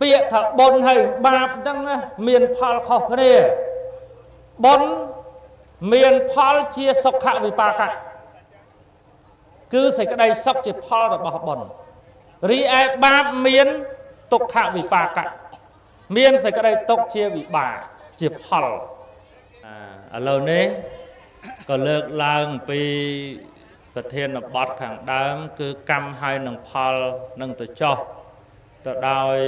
ពាក្យថាបុណ្យហើយបាបហ្នឹងមានផលខុសគ្នាបុណ្យមានផលជាសុខវិបាកគឺសេចក្តីសុខជាផលរបស់បុណ្យរីឯបាបមានទុក្ខវិបាកមានសេចក្តីទុក្ខជាវិបាកជាផលឥឡូវនេះក៏លើកឡើងពីប្រធានបទខាងដើមគឺកម្មហើយនឹងផលនឹងទៅចោះទៅដោយ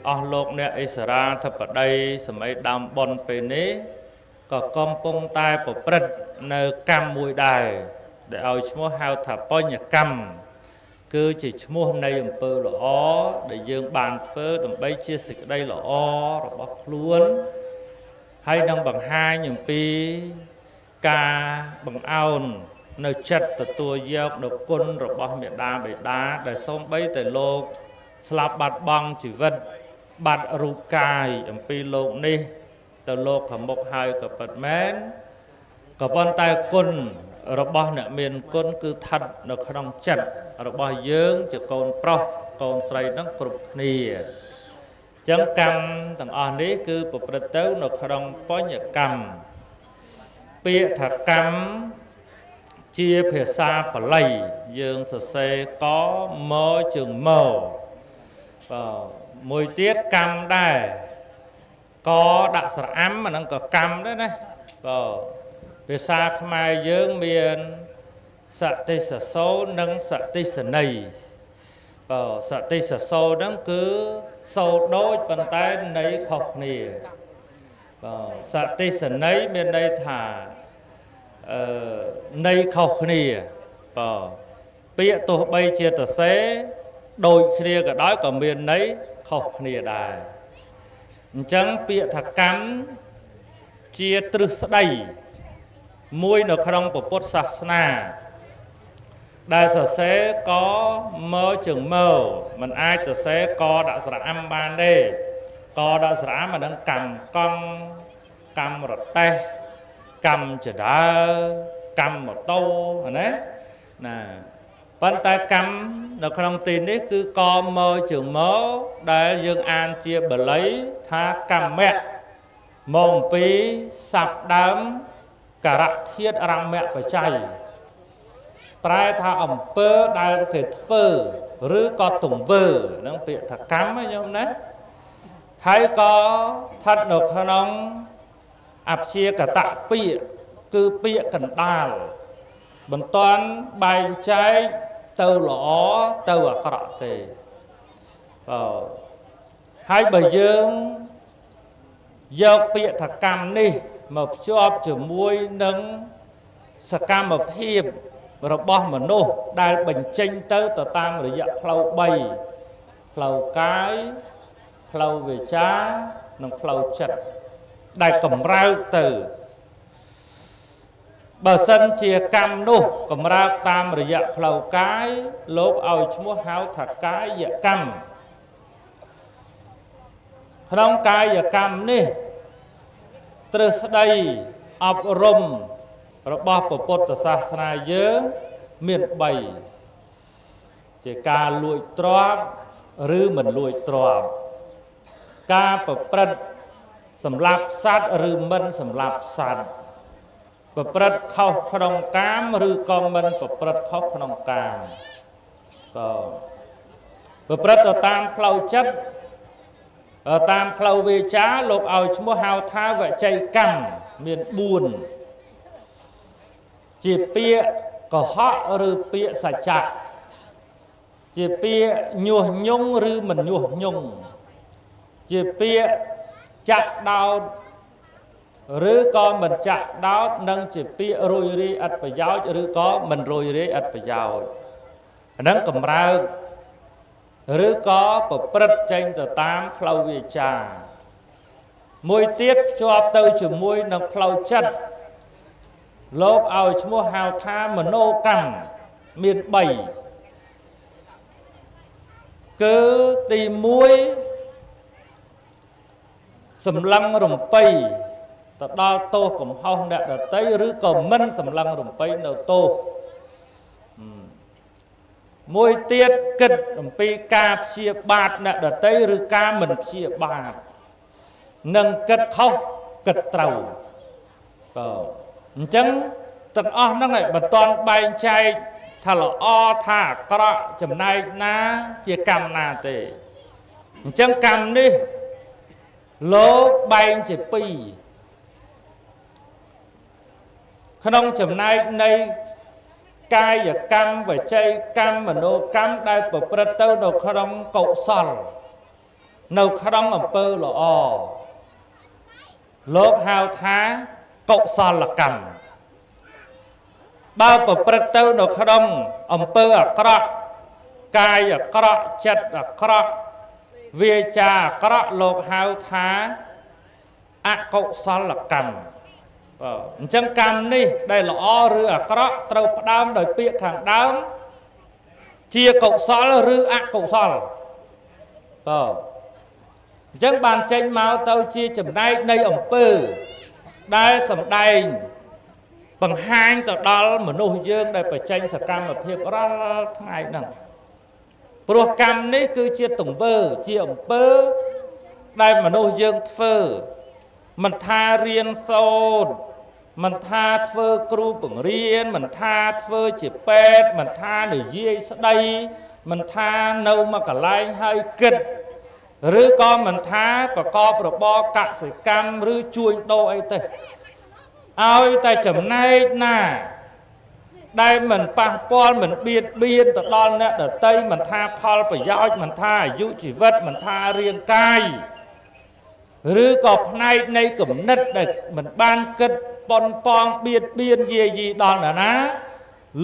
អស់លោកអ្នកឥសរាធិបតីសម័យដើមបុណ្យពេលនេះក៏កំពុងតែប្រព្រឹត្តនៅកម្មមួយដែរដែលឲ្យឈ្មោះហៅថាបញ្ញកម្មគឺជាឈ្មោះនៃអំពើល្អដែលយើងបានធ្វើដើម្បីជាសេចក្តីល្អរបស់ខ្លួនហើយនឹងបង្ហាញអំពីការបង្អោននៅចិត្តទទួលយកនូវគុណរបស់មេដាបេដាដែលសូម្បីតែលោកស្លាប់បាត់បង់ជីវិតបាត់រូបកាយអំពីលោកនេះទៅលោកខាងមុខហើយក៏ពិតមែនក៏ប៉ុន្តែគុណរបស់អ្នកមានគុណគឺស្ថិតនៅក្នុងចិត្តរបស់យើងជាកូនប្រុសកូនស្រីនឹងគ្រប់គ្នាអញ្ចឹងកម្មទាំងអស់នេះគឺប្រព្រឹត្តទៅនៅក្នុងបញ្ញកម្មពាក្យថាកម្មជាភាសាបាលីយើងសរសេរកមកជើងមកមួយទៀតកម្មដែរកដាក់ស្រអាំអាហ្នឹងក៏កម្មដែរណាភាសាខ្មែរយើងមានសតិសសោនិងសតិសនីសតិសសោហ្នឹងគឺសូរដូចប៉ុន្តែន័យខុសគ្នាសតិសនីមានន័យថាន័យខុសគ្នាពាក្យទោះបីជាតសេដូចគ្នាក៏ដោយក៏មានន័យខុសគ្នាដែរអញ្ចឹងពាក្យថាកម្មជាទ្រឹស្ដីមួយនៅក្នុងពុទ្ធសាសនាដែលសរសេរកមកជើងមកមិនអាចសរសេរកដាក់ស្រអាំបានទេកដាក់ស្រអាំអានឹងកម្មកង់កម្មរតេះកម្មចដើកម្មម៉ូតូណាប៉ុន្តែកម្មនៅក្នុងទីនេះគឺកមកជើងមកដែលយើងអានជាបាលីថាកម្មៈមកអំពីស័ព្ទដើមករៈធាតុរមៈបច្ច័យប្រែថាអំពើដែលគេធ្វើឬក៏ទង្វើហ្នឹងពាក្យថាកម្មណាញោមណាហើយក៏ស្ថិតនៅក្នុងអព្យាកតពាក្យគឺពាក្យកណ្ដាលមិនតាន់បែងចែកទៅល្អទៅអាក្រក់ទេហើយបើយើងយកពាក្យថាកម្មនេះមកភ្ជាប់ជាមួយនឹងសកម្មភាពរបស់មនុស្សដែលបញ្ចេញទៅតាមរយៈផ្លូវ3ផ្លូវកាយផ្លូវវាចានិងផ្លូវចិត្តដែលកម្រើកទៅបើសិនជាកម្មនោះកម្រើកតាមរយៈផ្លូវកាយលោកឲ្យឈ្មោះហៅថាកាយកម្មក្នុងកាយកម្មនេះទ្រឹស្ដីអប់រំរបស់ពុទ្ធសាសនាយើងមាន3ជាការលួចទ្រព្យឬមិនលួចទ្រព្យការប្រព្រឹត្តសម្លាប់សត្វឬមិនសម្លាប់សត្វប្រព្រឹត្តខុសក្នុងកាមឬក៏មិនប្រព្រឹត្តខុសក្នុងកាមប្រព្រឹត្តទៅតាមផ្លូវចិត្តតាមផ្លូវវាចាលោកឲ្យឈ្មោះហៅថាវចីកម្មមាន4ជាពាក្យកុហកឬពាក្យសច្ចៈជាពាក្យញុះញង់ឬមិនញុះញង់ជាពាក្យចាក់ដោតឬក៏មិនចាក់ដោតនិងជាពាក្យរួយរាយឥតប្រយោជន៍ឬក៏មិនរួយរាយឥតប្រយោជន៍អានឹងកម្រើកឬក៏ប្រព្រឹត្តចេញទៅតាមផ្លូវវាចាមួយទៀតភ្ជាប់ទៅជាមួយនឹងផ្លូវចិត្តលោកឲ្យឈ្មោះហៅថាមโนកម្មមាន3គឺទី1សម្លឹងរំពៃទៅដល់ទោសកំហុសអ្នកដទៃឬក៏មិនសម្លឹងរំពៃនៅទោស មួយទៀតគិតអំពីការព្យាបាទអ្នកដទៃឬការមិនព្យាបាទនឹងគិតខុសគិតត្រូវបាទអញ្ចឹងទាំងអស់ហ្នឹងឯងមិនតាន់បែងចែកថាល្អថាអាក្រក់ចំណែកណាជាកម្មណាទេអញ្ចឹងកម្មនេះលោកបែងជាពីរក្នុងចំណែកនៃកាយកម្មវចីកម្មមនោកម្មដែលប្រព្រឹត្តទៅនៅក្នុងកុសលនៅក្នុងអំពើល្អលោកហៅថាកុសលកម្មបើប្រព្រឹត្តទៅនៅក្នុងអំពើអាក្រក់កាយអាក្រក់ចិត្តអាក្រក់វាចាអាក្រក់លោកហៅថាអកុសលកម្មអញ្ចឹងកម្មនេះដែលល្អឬអាក្រក់ត្រូវផ្ដើមដោយពាក្យខាងដើមជាកុសលឬអកុសលអញ្ចឹងបានចេញមកទៅជាចំណែកនៃអំពើដែលសម្ដែងបង្ហាញទៅដល់មនុស្សយើងដែលបញ្ចេញសកម្មភាពរាល់ថ្ងៃហ្នឹងព្រោះកម្មនេះគឺជាទង្វើជាអំពើដែលមនុស្សយើងធ្វើមិនថារៀនសូត្រមិនថាធ្វើគ្រូបង្រៀនមិនថាធ្វើជាពេទ្យមិនថានិយាយស្ដីមិនថានៅមកកន្លែងហើយគិតឬក៏មិនថាប្រកបរបរកសិកម្មឬជួញដូរអីទេឲ្យតែចំណែកណាដែលមិនប៉ះពាល់មិនបៀតបៀនទៅដល់អ្នកដទៃមិនថាផលប្រយោជន៍មិនថាអាយុជីវិតមិនថារាងកាយឬក៏ផ្នែកនៃគំនិតដែលមិនបានគិតប៉ុនប៉ងបៀតបៀនយាយីដល់ណាណា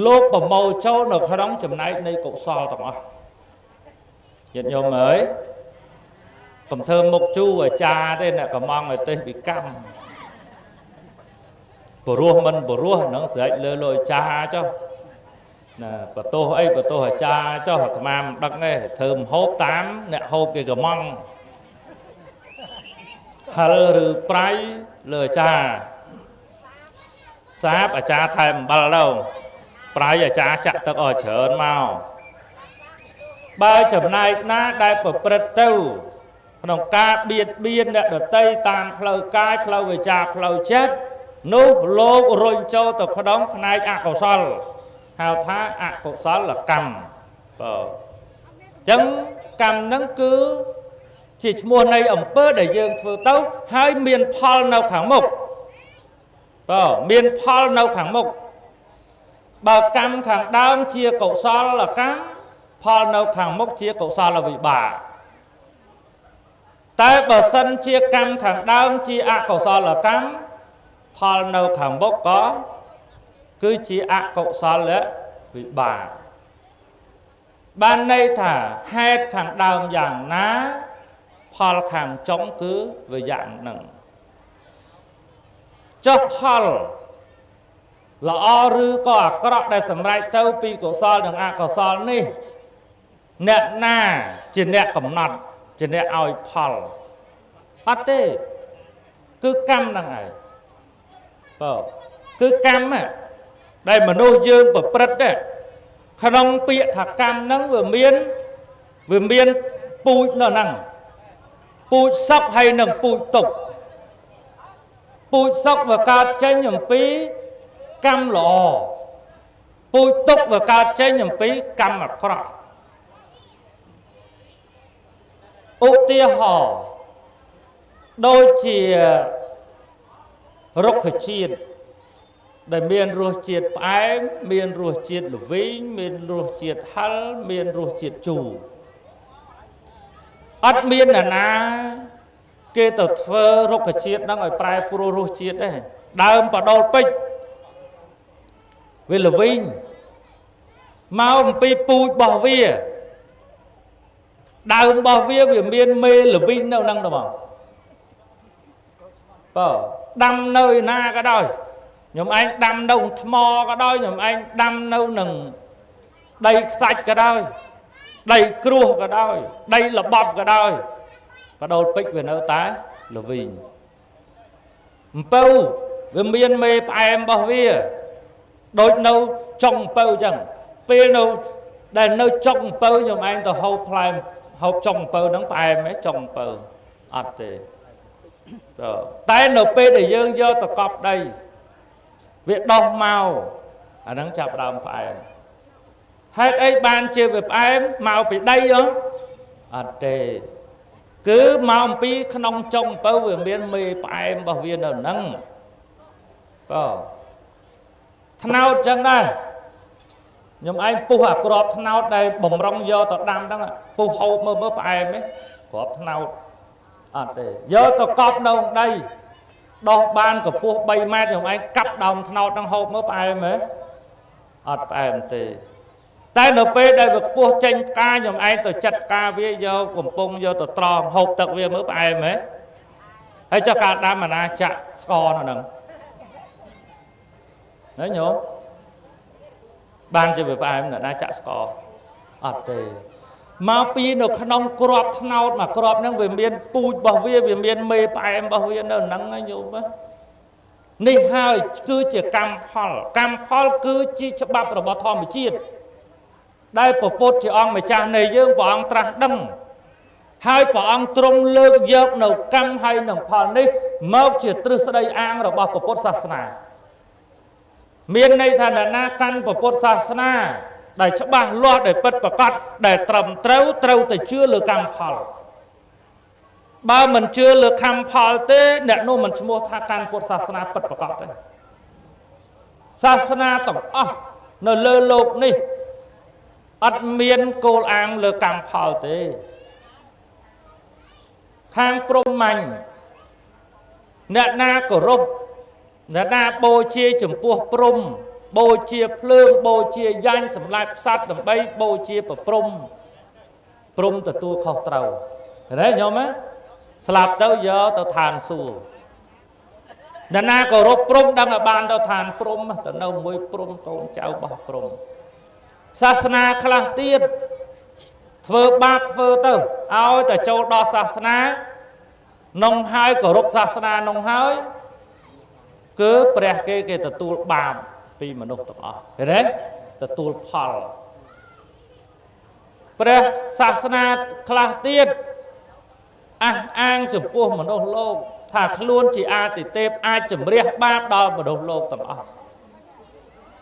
លោកប្រមូលចូលនៅក្នុងចំណែកនៃកុសលទាំងអស់ញាតិញោមអើយកុំធ្វើមុខជូរអាចារ្យទេអ្នកកំងឲ្យទេសវិកម្មព្រោះមិនព្រោះហ្នឹងស្រេចលើលោកអាចារ្យចុះណាបន្ទោសអីបន្ទោសអាចារ្យចុះអាត្មាមិនដឹងទេធ្វើមហូបតាមអ្នកហូបគេកំងហិលឬប្រៃលើអាចារ្យសាបអាចារ្យថែមអំបិលទៅប្រៃអាចារ្យចាក់ទឹកអស់ច្រើនមកបើចំណែកណាដែលប្រព្រឹត្តទៅក្នុងការបៀតបៀនអ្នកដទៃតាមផ្លូវកាយផ្លូវវាចាផ្លូវចិត្តនោះលោករុញចូលទៅក្នុងផ្នែកអកុសលហៅថាអកុសលកម្មអញ្ចឹងកម្មហ្នឹងគឺជាឈ្មោះនៃអំពើដែលយើងធ្វើទៅហើយមានផលនៅខាងមុខមានផលនៅខាងមុខបើកម្មខាងដើមជាកុសលកម្មផលនៅខាងមុខជាកុសលវិបាកតែបើសិនជាកម្មខាងដើមជាអកុសលកម្មផលនៅខាងមុខក៏គឺជាអកុសលវិបាកបានន័យថាហេតុខាងដើមយ៉ាងណាផលខាងចុងគឺវាយ៉ាងហ្នឹងចុះផលល្អឬក៏អាក្រក់ដែលសម្រេចទៅពីកុសលនិងអកុសលនេះអ្នកណាជាអ្នកកំណត់ជាអ្នកឲ្យផលអត់ទេគឺកម្មហ្នឹងឯងគឺកម្មដែលមនុស្សយើងប្រព្រឹត្តក្នុងពាក្យថាកម្មហ្នឹងវាមានពូជនៅហ្នឹងពូជសុខហើយនឹងពូជទុក្ខពូជសុខវាកើតចេញអំពីកម្មល្អពូជទុក្ខវាកើតចេញអំពីកម្មអាក្រក់ឧទាហរណ៍ដូចជារុក្ខជាតិដែលមានរសជាតិផ្អែមមានរសជាតិល្វីងមានរសជាតិហឹរមានរសជាតិជូរអត់មានអ្នកណាគេទៅធ្វើរុក្ខជាតិហ្នឹងឲ្យប្រែប្រួលរសជាតិទេដើមបដូលពេជ្រវាល្វីងមកអំពីពូជរបស់វាដើមរបស់វាមានមេល្វីងនៅហ្នឹងទៅបងដាំនៅឯណាក៏ដោយខ្ញុំឯងដាំនៅថ្មក៏ដោយខ្ញុំឯងដាំនៅនឹងដីខ្សាច់ក៏ដោយដីគ្រួសក៏ដោយដីល្បប់ក៏ដោយបដូលពេជ្រវានៅតែល្វីងអំពៅវាមានមេផ្អែមរបស់វាដូចនៅចុងអំពៅអញ្ចឹងពេលនៅ ដែលនៅចុងអំពៅខ្ញុំឯងទៅហូបផ្លែហូបចុងអំពៅហ្នឹងផ្អែមហ៎ចុងអំពៅអត់ទេតែនៅពេលដែលយើងយកទៅកប់ដីវាដោះមកអាហ្នឹងចាប់ដើមផ្អែមហេតុអីបានជាវាផ្អែមមកពីដីអត់ទេគឺមកអំពីក្នុងចុងអំពៅវាមានមេផ្អែមរបស់វានៅហ្នឹងថ្នោតចឹងដែរខ្ញុំឯងពុះអាក្របថ្នោតដែលបំរុងយកទៅដាំហ្នឹងពុះហូបមើលផ្អែមទេក្របថ្នោតអត់ទេយកទៅកប់នៅដីដោះបានកម្ពស់3ម៉ែត្រខ្ញុំឯងកាប់ដើមថ្នោតហ្នឹងហូបមើលផ្អែមទេអត់ផ្អែមទេតែនៅពេលដែលវាខ្ពស់ចេញផ្កាខ្ញុំឯងទៅចាត់ផ្កាវាយកកំពង់យកទៅត្រងហូបទឹកវាមើលផ្អែមទេហើយចុះការដាំអាណាចាក់ស្ករនៅហ្នឹងណាញោមបានជាវាផ្អែមណាចាក់ស្ករអត់ទេមកពីនៅក្នុងក្របថ្នោតមកក្របហ្នឹងវាមានពូជរបស់វាមានមេផ្អែមរបស់វានៅហ្នឹងណាញោមនេះហើយគឺជាកម្មផលគឺជាច្បាប់របស់ធម្មជាតិដែលព្រះពុទ្ធជាអង្គម្ចាស់នៃយើងព្រះអង្គត្រាស់ដឹងហើយព្រះអង្គទ្រង់លើកយកនៅកម្មហើយនឹងផលនេះមកជាទ្រឹស្ដីអាងរបស់ព្រះពុទ្ធសាសនាមានន័យថាអ្នកណាកាន់ព្រះពុទ្ធសាសនាដែលច្បាស់លាស់ដែលពិតប្រាកដដែលត្រឹមត្រូវតែជឿលើកម្មផលបើមិនជឿលើកម្មផលទេអ្នកនោះមិនឈ្មោះថាកាន់ពុទ្ធសាសនាពិតប្រាកដទេសាសនាទាំងអស់នៅលើលោកនេះអត់មានគោលអាងលើកម្មផលទេខាងព្រហ្មញ្ញអ្នកណាគោរពអ្នកណាបូជាចំពោះព្រហ្មបូជាភ្លើងបូជាយ៉ាញ់សម្លាប់សត្វដើម្បីបូជាប្រព្រំទទួលខុសត្រូវឃើញទេញោមស្លាប់ទៅយកទៅឋានសួគ៌អ្នកណាគោរពព្រហ្មដឹងឲ្យបានទៅឋានព្រហ្មទៅនៅមួយព្រហ្មកូនចៅរបស់ព្រហ្មសាសនាខ្លះទៀតធ្វើបាបធ្វើទៅឲ្យតែចូលដល់សាសនានងហើយគោរពសាសនានងហើយគឺព្រះគេទទួលបាបពីមនុស្សទាំងអស់ឃើញទេទទួលផលព្រះសាសនាខ្លះទៀតអះអាងចំពោះមនុស្សលោកថាខ្លួនជាអាទិទេពអាចជំរះបាបដល់មនុស្សលោកទាំងអស់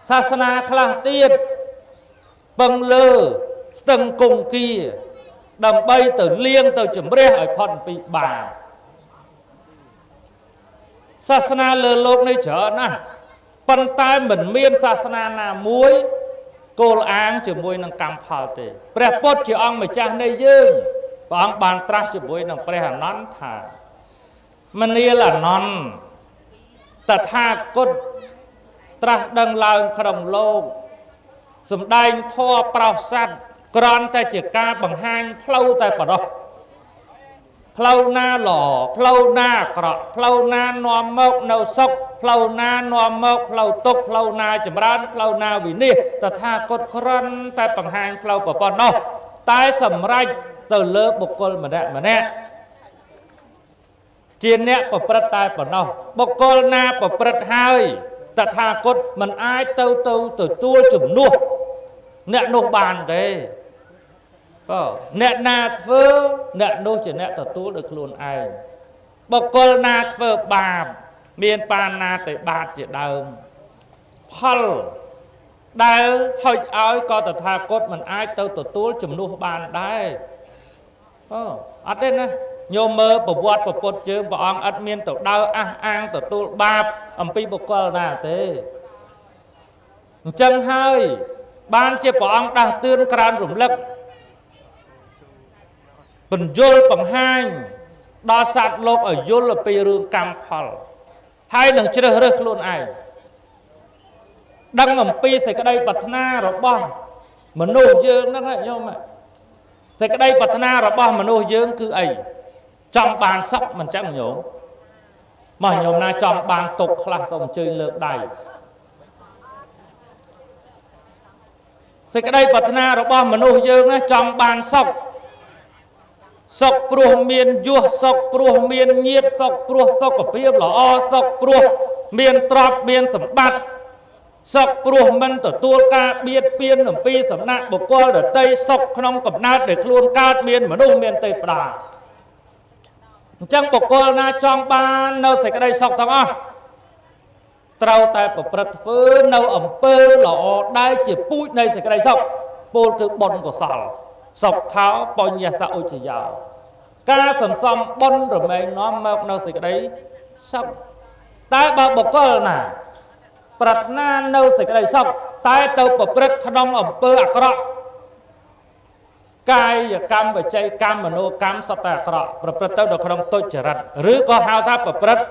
សាសនាខ្លះទៀតពឹងលើស្ទឹងគង្គាដើម្បីទៅលៀងទៅជំរះឲ្យផុតពីបាបសាសនាលើលោកនេះច្រើនណាស់ប៉ុន្តែមិនមានសាសនាណាមួយគោលអាងជាមួយនឹងកម្មផលទេព្រះពុទ្ធជាអង្គម្ចាស់នៃយើងព្រះអង្គបានត្រាស់ជាមួយនឹងព្រះអនន្តថាមនាលអនន្តតថាគតត្រាស់ដឹងឡើងក្នុងលោកសម្ដែងធម៌ប្រោសសត្វគ្រាន់តែជាការបង្ហាញផ្លូវតែប៉ុណ្ណោះផ្លូវណាល្អផ្លូវណាអាក្រក់ផ្លូវណានាំមកនៅសុខផ្លូវណានាំមកផ្លូវទុក្ខផ្លូវណាចម្រើនផ្លូវណាវិនិច្ឆ័យតថាគតគ្រាន់តែបង្ហាញផ្លូវប៉ុណ្ណោះតែសម្រេចទៅលើបុគ្គលម្នាក់ជាអ្នកប្រព្រឹត្តតែប៉ុណ្ណោះបុគ្គលណាប្រព្រឹត្តហើយតថាគតមិនអាចទៅទទួលជំនួសអ្នកនោះបានទេអ្នកណាធ្វើអ្នកនោះជាអ្នកទទួលដោយខ្លួនឯងបុគ្គលណាធ្វើបាបមានបាណាតិបាតជាដើមផលដែលហុចឲ្យក៏តថាគតមិនអាចទៅទទួលជំនួសបានដែរអត់ទេណាញោមមើលប្រវត្តិព្រះពុទ្ធយើងព្រះអង្គអត់មានទៅដើរអះអាងទទួលបាបអំពីបុគ្គលណាទេអញ្ចឹងហើយបានជាព្រះអង្គដាស់តឿនក្រើនរំលឹកបញ្យលបង្ហាញដល់សត្វលោកឲ្យយល់ពីរឿងកម្មផលហើយនឹងជ្រើសរើសខ្លួនឯងដឹងអំពីសេចក្តីប្រាថ្នារបស់មនុស្សយើងហ្នឹងញោមសេចក្តីប្រាថ្នារបស់មនុស្សយើងគឺអីចង់បានសុខមិនចឹងញោមមកញោមណាចង់បានទុកខ្លះសូមអញ្ជើញលើកដៃសេចក្តីប្រាថ្នារបស់មនុស្សយើងណាចង់បានសុខព្រោះមានយសសុខព្រោះមានញាតិសុខព្រោះសុខភាពល្អសុខព្រោះមានទ្រព្យមានសម្បត្តិ សុខព្រោះមិនទទួលការបៀតបៀនអំពីសំណាក់បុគ្គលដទៃសុខក្នុងកំណើតដែលខ្លួនកើតមានមនុស្សមានទេវតាអញ្ចឹងបុគ្គលណាចង់បាននៅសេចក្តីសុខទាំងអស់ត្រូវតែប្រព្រឹត្តធ្វើនៅអំពើល្អដែលជាពូជនៃសេចក្តីសុខពោលគឺបុណ្យកុសលសុខោបញ្ញសឧចយោការសន្សំបុណ្យរមែងនាំមកនៅសេចក្តីសុខតែបើបុគ្គលណាប្រាថ្នានៅសេចក្តីសុខតែទៅប្រព្រឹត្តក្នុងអំពើអាក្រក់កាយកម្មវចីកម្មមនោកម្មសត្វតែអាក្រក់ប្រព្រឹត្តទៅនៅក្នុងទុច្ចរិតឬក៏ហៅថាប្រព្រឹត្ត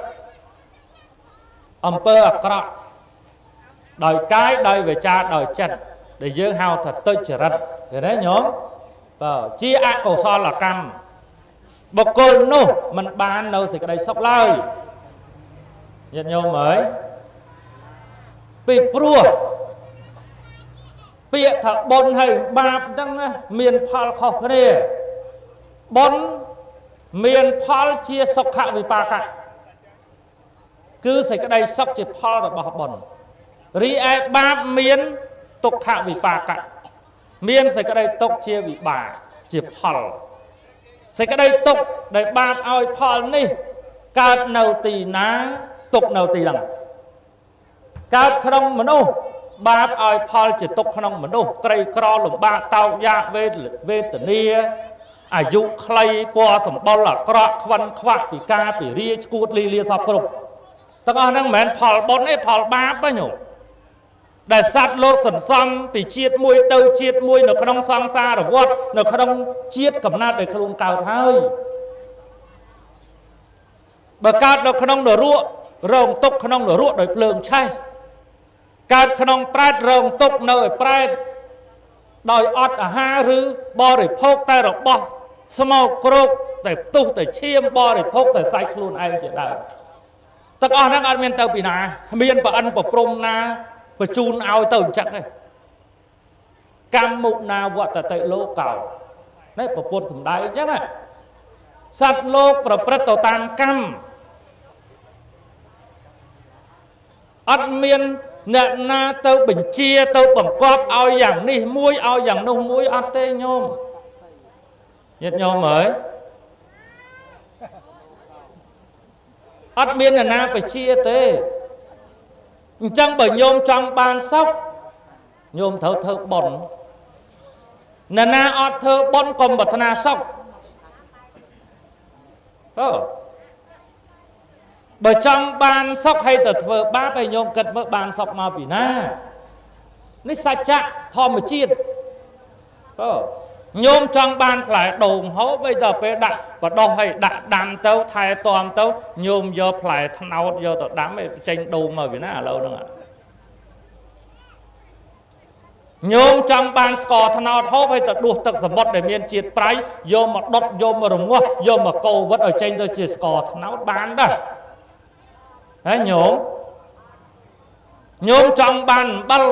អំពើអាក្រក់ដោយកាយដោយវាចាដោយចិត្តដែលយើងហៅថាទុច្ចរិតឃើញទេញោមបើជាអកុសលកម្មបុគ្គលនោះមិនបាននៅសេចក្តីសុខឡើយញាតិញោមអើយពីព្រោះពាក្យថាបុណ្យហើយបាបហ្នឹងមានផលខុសគ្នាបុណ្យមានផលជាសុខវិបាកគឺសេចក្តីសុខជាផលរបស់បុណ្យរីឯបាបមានទុក្ខវិបាកមានសេចក្តីទុក្ខជាវិបាកជាផលសេចក្តីទុក្ខដែលបាបឲ្យផលនេះកើតនៅទីណាទុក្ខនៅទីហ្នឹងកើតក្នុងមនុស្សបាបឲ្យផលជាទុក្ខក្នុងមនុស្សក្រីក្រលំបាកតោកយ៉ាកវេទនាអាយុខ្លីពណ៌សម្បុរអាក្រក់ខ្វិនខ្វាក់ពិការពិរាឈួតលីលាសពគ្រប់ទាំងអស់ហ្នឹងមិនមែនផលបុណ្យទេផលបាបទេញោមដែលសត្វលោកសន្សំពីជាតិមួយទៅជាតិមួយនៅក្នុងសង្សារវដ្តនៅក្នុងជាតិកំណើតដែលខ្លួនកើតហើយបើកើតនៅក្នុងនរករងទុក្ខក្នុងនរកដោយភ្លើងឆេះកើតក្នុងប្រែតរងទុក្ខនៅឯប្រែតដោយអត់អាហារឬបរិភោគតែរបស់ស្មោកគ្រោកតែផ្ទុះតែឈាមបរិភោគតែសាច់ខ្លួនឯងជាដើមទាំងអស់ហ្នឹងអត់មានទៅពីណាគ្មានប្រអិនប្រព្រំណាបញ្ជូនឲ្យទៅអញ្ចឹងទេកម្មមុណាវតតិលោកោនេះប្រពុតសំដែងអញ្ចឹងសត្វលោកប្រព្រឹត្តទៅតាមកម្មអត់មានអ្នកណាទៅបញ្ជាទៅបង្គាប់ឲ្យយ៉ាងនេះមួយឲ្យយ៉ាងនោះមួយអត់ទេញោមញាតិញោមអើយអត់មានអ្នកណាបញ្ជាទេអញ្ចឹងបើញោមចង់បានសុខញោមត្រូវធ្វើបុណ្យអ្នកណាអត់ធ្វើបុណ្យកុំប្រាថ្នាសុខបើចង់បានសុខហើយទៅធ្វើបាបហើយញោមគិតមើលបានសុខមកពីណានេះសច្ចៈធម្មជាតិញោមចង់បានផ្លែដូងហូបហើយដល់ពេលដាក់បដោះហើយដាក់ដាំទៅថែទាំទៅញោមយកផ្លែត្នោតយកទៅដាំឲ្យចេញដូងមកពីណាឥឡូវហ្នឹងញោមចង់បានស្ករត្នោតហូបហើយទៅដួសទឹកសមុទ្រដែលមានជាតិប្រៃយកមកដុតយកមករងាស់យកមកកូរវិតឲ្យចេញទៅជាស្ករត្នោតបានដែរហើយញោមចង់បានអំបិល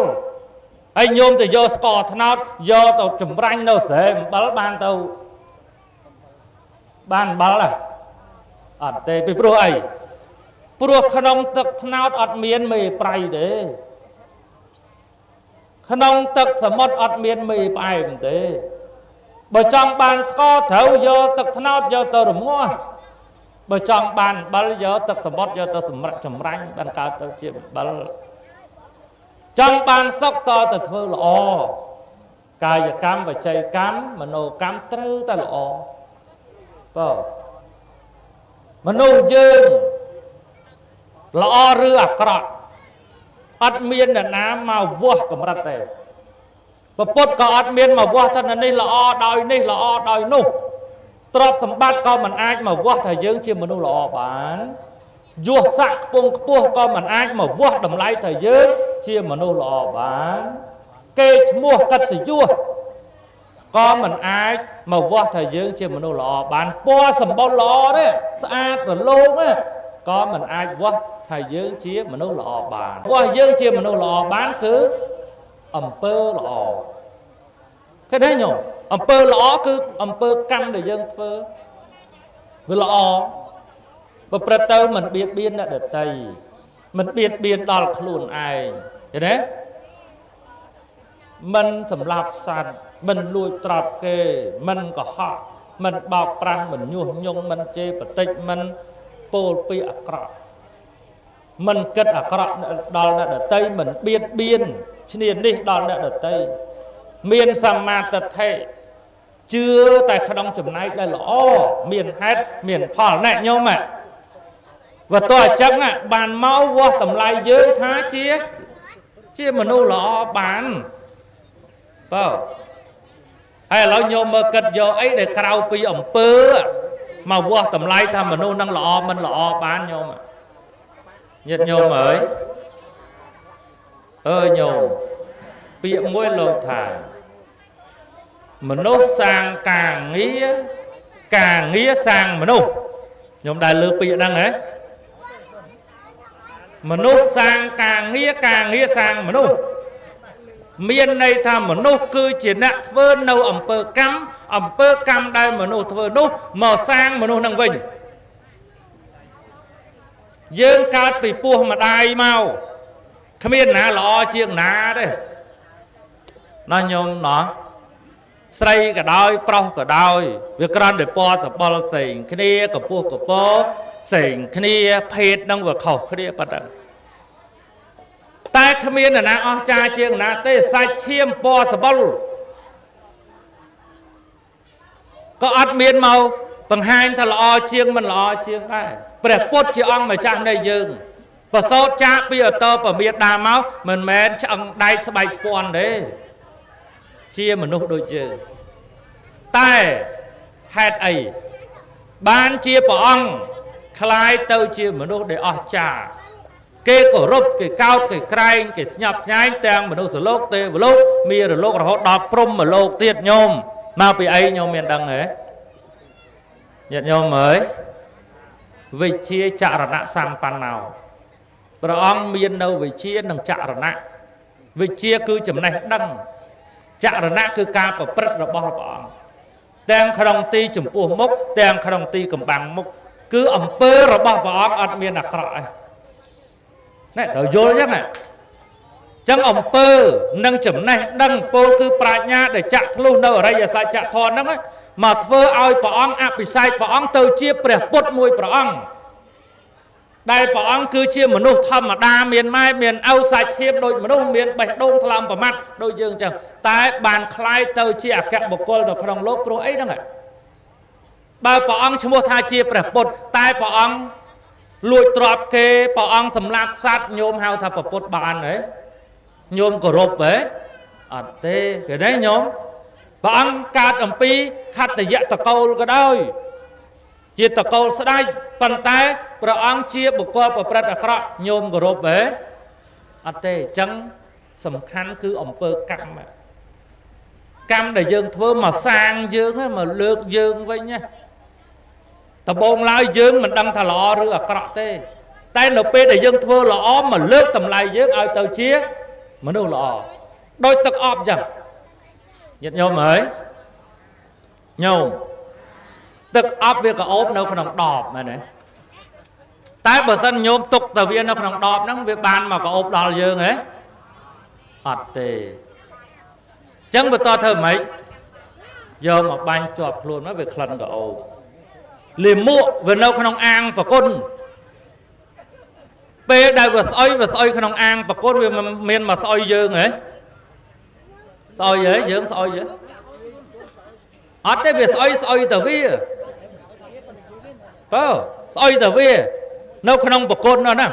ហើយញោមទៅយកស្ករត្នោតយកទៅចម្រាញ់នៅស្រែអំបិលបានទៅបានអំបិលអត់ទេពីព្រោះអីព្រោះក្នុងទឹកត្នោតអត់មានមេប្រៃទេក្នុងទឹកសមុទ្រអត់មានមេផ្អែមទេបើចង់បានស្ករត្រូវយកទឹកត្នោតយកទៅរងាស់បើចង់បានអំបិលយកទឹកសមុទ្រយកទៅសម្រាប់ចម្រាញ់បានកើតទៅជាអំបិលចង់បានសុខតទៅធ្វើល្អកាយកម្មវចីកម្មមនោកម្មត្រូវតែល្អមនុស្សយើងល្អឬអាក្រក់អត់មានអ្នកណាមកវាស់កម្រិតទេពុទ្ធក៏អត់មានមកវាស់ថានេះល្អដោយនេះល្អដោយនោះទ្រព្យសម្បត្តិក៏មិនអាចមកវាស់ថាយើងជាមនុស្សល្អបានយសស័ក្តិខ្ពង់ខ្ពស់ក៏មិនអាចមកវាស់តម្លៃថាយើងជាមនុស្សល្អបានគេឈ្មោះកិត្តិយសក៏មិនអាចមកវាស់ថាយើងជាមនុស្សល្អបានពណ៌សម្បុរល្អទេស្អាតរលោងទេក៏មិនអាចវាស់ថាយើងជាមនុស្សល្អបានព្រោះយើងជាមនុស្សល្អបានគឺអំពើល្អឃើញទេញោមអំពើល្អគឺអំពើកម្មដែលយើងធ្វើវាល្អប្រព្រឹត្តទៅមិនបៀតបៀនអ្នកដទៃមិនបៀតបៀនដល់ខ្លួនឯងឃើញទេ mình sầm lạp sàn mình lùi trọt kê mình có họ mình bọc trăng mình nhuộm nhung mình chê bật tích mình bồ pi ạc rọ mình kết ạc rọ đó là đợt tây mình biên nên đi đó là đợt tây miền sàm ma tật thệ chưa tại khả năng chùm này đây là miền hết miền phỏ này nhau mà và tôi chắc là bàn máu qua tầm lại dưới thá chia mà nô là bán bao hay là nhau mà cất vô ấy để cao pi ẩm pơ mà qua tầm lại tham mà nô năng lọ mình lọ bán nhau mà nhiệt nhau mới ơi nhau bị môi lầu thả mà nô sang càng nghĩa sang mà nô nhóm đại lư bị năng ấy mà nô sang càng nghĩa sang mà nô miền này tham mà nô cư chỉ nặng vơ nâu ẩm pơ cam đây mà nô thơ nô mà sang mà nô năng vinh dương cao bị pua mà đai mau không biết nà lọ chiếng nà đấy nó nhôm nó xây cả đôi pro cả đôi việc con để po tập po sình kia cả po sình kia phết đang vừa khẩu kia bắt đầu tai không biết là na cha chiêng na tê sai chiêm po sập bol có ắt miên màu bằng hai thằng lọ chiêng mình lọ chiêng ai bể pốt chị ông mà chạm đây dừng và số cha bây giờ tơ và miệt đà máu mình men chẳng đai sbai spawn đấy chia mà nút đôi chữ tai hạt ấy ban chia bỏ ông khai tâu chia mà nút để cha kê cổ rụp cái cao cái cray cái nhập nhái tang mà nút sờ lốc tê vừa lốc mía rồi lốc rồi họ đọc prom mà lốc tiệt nhôm nào bị ấy nhôm miền đằng ấy nhận nhôm mới vì chia chạ ra nạ sang pan nào rồi ông miền đâu vì chia đằng chạ ra nạ vì chia cứ chấm này đằng chạ ra nạ cứ ca và bật rồi bỏ bỏ đang khăn ti chấm pua mốc đang khăn ti cầm bằng mốc cứ ẩm pơ rồi bỏ bỏ ăn miền đặc rọi này tao vô chắc này chẳng ẩm pơ nâng chấm này đằng pô cứ pra nha để chạ luôn đâu ở đây giờ sai chạ thon đó mà thơ ai bỏ ông áp bị sai bỏ ông từ chia bể bột mùi bỏ ông đây bỏ ông cứ chia mà nô thầm mà đa miền mai miền âu sạch chiêm đôi mà nô miền bạch đông làm vào mặt đôi dương chẳng tại bàn khai từ chia kẹo một cô nó không lốp pro ấy đó này bao bỏ ông cho mua thai chia bể bột tai bỏ ông lùi trọp kê bỏ ông sầm lạt sát nhôm hao thà bỏ bột bàn đấy nhôm cổ rộp ấy à tê cái đấy nhôm và ông cát ẩm pi khát để dạy tờ câu cái đôi chia tờ câu sẽ đây phần tay và ông chia một qua và bật ở cọ nhôm của rộp về à tê chẳng sầm khăn cứ ẩm pơ cam để dương thưa mà sang dương mà lược dương vậy nhá tờ bông lai dương mình đăng thà lọ rửa ở cọ tê tay nộp pê để dương thưa lọ mà lược tầm lai dương ai tờ chia mà đâu lọ đôi tật ọp chẳng nhận nhau mới nhau tức áp việc có ốp đâu không đọp mà này tại bờ sân nhôm tục tờ viên nó không đọp nó việc bàn mà có ốp đo dương ấy ọt tề chẳng vừa to thơ mấy giờ mà ban chọp luôn nó việc lần có ốp liềm mua vừa đâu không ăn và côn bê đây vừa soi không ăn và côn vì miền mà soi dương ấy soi dễ dương soi dễ ở đây việc soi tờ vi soi tờ vi nó không bọc côn nữa nè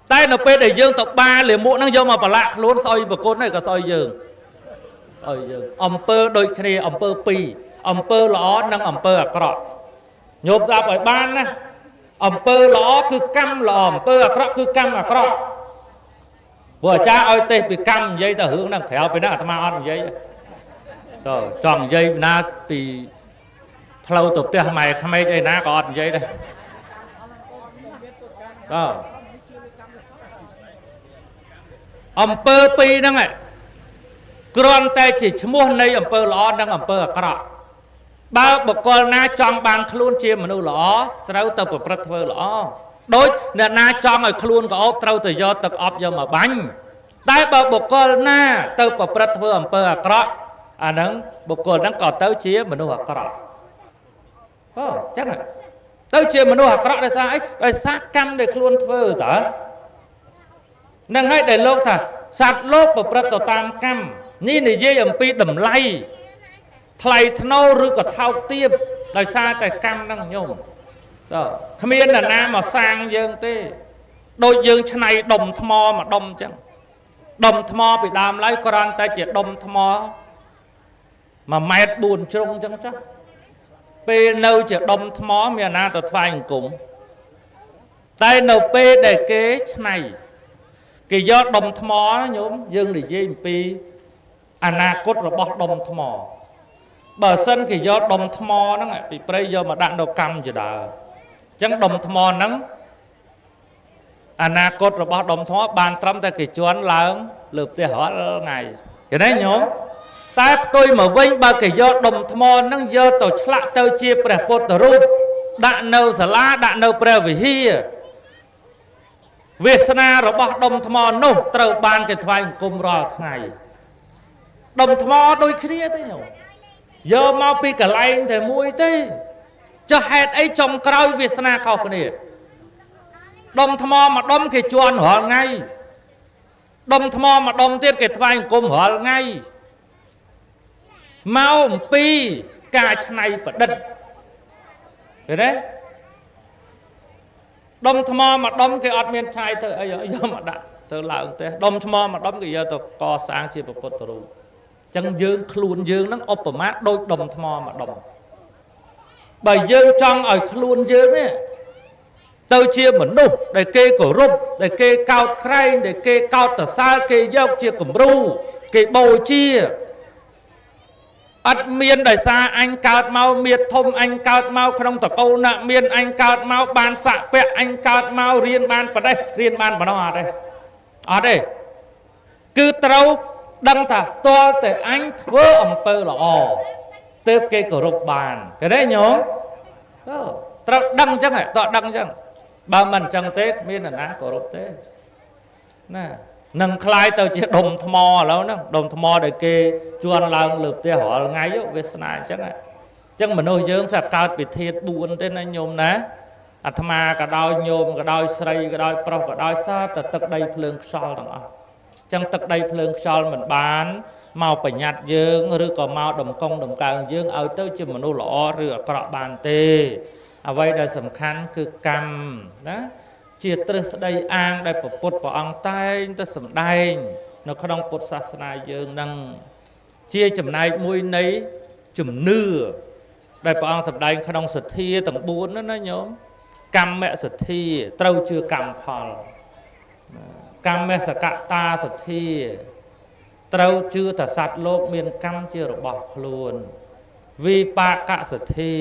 tay nó pe để dương tộc ba liền mũ nó vô mà bà lạc luôn soi bọc côn này cả soi dương ông pơ đôi khi ông pơ pi ông pơ ló năng ông pơ cọ nhộp ra bởi ban nè ông pơ ló cứ căm là ông pơ cọ cứ căm cọ vừa cha ơi tê bị căm dây ta hướng năng khéo với nó ta ma ăn dây rồi tròn dây na bị lâu tục tiền mày tham ấy đây na có ăn dây đây đó ông pơ pi năng này con tay chỉ mua này ông pơ ló năng ông pơ cọ bao bậc con na tròn bàn luôn chia mà nuôi ló trâu tập bậc phơ ló đôi nè na tròn rồi luôn có ốp trâu từ do tập ốp do mà bánh តែបើបុគ្គលណាទៅប្រព្រឹត្តធ្វើអំពើអាក្រក់អាហ្នឹងបុគ្គលហ្នឹងក៏ទៅជាមនុស្សអាក្រក់អូចឹងទៅជាមនុស្សអាក្រក់ដោយសារអីដោយសារកម្មដែលខ្លួនធ្វើតើនឹងហើយដែលលោកថាសត្វលោកប្រព្រឹត្តទៅតាមកម្មនេះនិយាយអំពីតម្លៃថ្លៃថ្នូរឬក៏ថោកទាបដោយសារតែកម្មហ្នឹងញោមគ្មាននរណាមកសាងយើងទេដូចយើងឆ្នៃដុំថ្មមកដុំចឹងដុំថ្មពីដើមឡើយគ្រាន់តែជាដុំថ្ម1 ម៉ែត្រ 4 ជ្រុងចឹងចាស់ពេលនៅជាដុំថ្មមានអាណាទៅថ្វាយអង្គមតែនៅពេលដែលគេឆ្នៃគេយកដុំថ្មញោមយើងនិយាយអំពីអនាគតរបស់ដុំថ្មបើសិនគេយកដុំថ្មហ្នឹងពីព្រៃយកមកដាក់នៅកម្មជាដើមអញ្ចឹងដុំថ្មហ្នឹងអនាគតរបស់ដុំថ្មបានត្រឹមតែគេជន់ឡើងលើផ្ទះរាល់ថ្ងៃឃើញទេញោមតែផ្ទុយមកវិញបើគេយកដុំថ្មហ្នឹងយកទៅឆ្លាក់ទៅជាព្រះពុទ្ធរូបដាក់នៅសាលាដាក់នៅព្រះវិហារវាសនារបស់ដុំថ្មនោះត្រូវបានគេថ្វាយអង្គមរាល់ថ្ងៃដុំថ្មដូចគ្នាទេញោមយកមកពីកន្លែងតែមួយទេចុះហេតុអីចុងក្រោយវាសនាខុសគ្នាដុំថ្មមួយដុំគេជន់រាល់ថ្ងៃដុំថ្មមួយដុំទៀតគេថ្វាយអង្គមរាល់ថ្ងៃមកអំពីការច្នៃប្រឌិតឃើញទេដុំថ្មមួយដុំគេអត់មានច្នៃទៅអីយកមកដាក់ទៅឡើងទេដុំថ្មមួយដុំគេយកទៅកសាងជាពុទ្ធរូបអញ្ចឹងយើងខ្លួនយើងនឹងឧបមាដូចដុំថ្មមួយដុំបើយើងចង់ឲ្យខ្លួនយើងនេះទៅជាមនុស្សដែលគេគោរពដែលគេកោតក្រែងដែលគេកោតសរសើរគេយកជាគំរូគេបូជាអត់មានដោយសារអញកើតមកមានធំអញកើតមកក្នុងតកូលណាមានអញកើតមកបានស័ក្តិពាក់អញកើតមករៀនបានប្រទេសរៀនបានប៉ុណ្ណោះអត់ទេគឺត្រូវដឹងថាតើតែអញធ្វើអំពើល្អទើបគេគោរពបានឃើញទេញោមត្រូវដឹងអញ្ចឹងតើដឹងអញ្ចឹងបើមិនអញ្ចឹងទេគ្មានអ្នកណាគោរពទេណានឹងคล้ายទៅជាដុំថ្មឥឡូវហ្នឹងដុំថ្មដែលគេជន់ឡើងលើផ្ទះរាល់ថ្ងៃវាសនាអញ្ចឹងមនុស្សយើងស្អាកើតពីធាតុ4ទេណាញោមណាអាត្មាក៏ដោយញោមក៏ដោយស្រីក៏ដោយប្រុសក៏ដោយសារតែទឹកដីភ្លើងខ្យល់ទាំងអស់អញ្ចឹងទឹកដីភ្លើងខ្យល់មិនបានមកបញ្ញត្តិយើងឬក៏មកដំកងដំកើងយើងឲ្យទៅជាមនុស្សល្អឬអាក្រក់បានទេអ្វីដែលសំខាន់គឺកម្មណាជាទ្រឹស្ដីអាងដែលពុទ្ធព្រះអង្គតែងទៅសម្ដែងនៅក្នុងពុទ្ធសាសនាយើងនឹងជាចំណែកមួយនៃជំនឿដែលព្រះអង្គសម្ដែងក្នុងសទ្ធាទាំង4នោះណាញោមកម្មសទ្ធាត្រូវជឿកម្មផលកម្មសកតាសទ្ធាត្រូវជឿថាសត្វលោកមានកម្មជារបស់ខ្លួនវិបាកសទ្ធា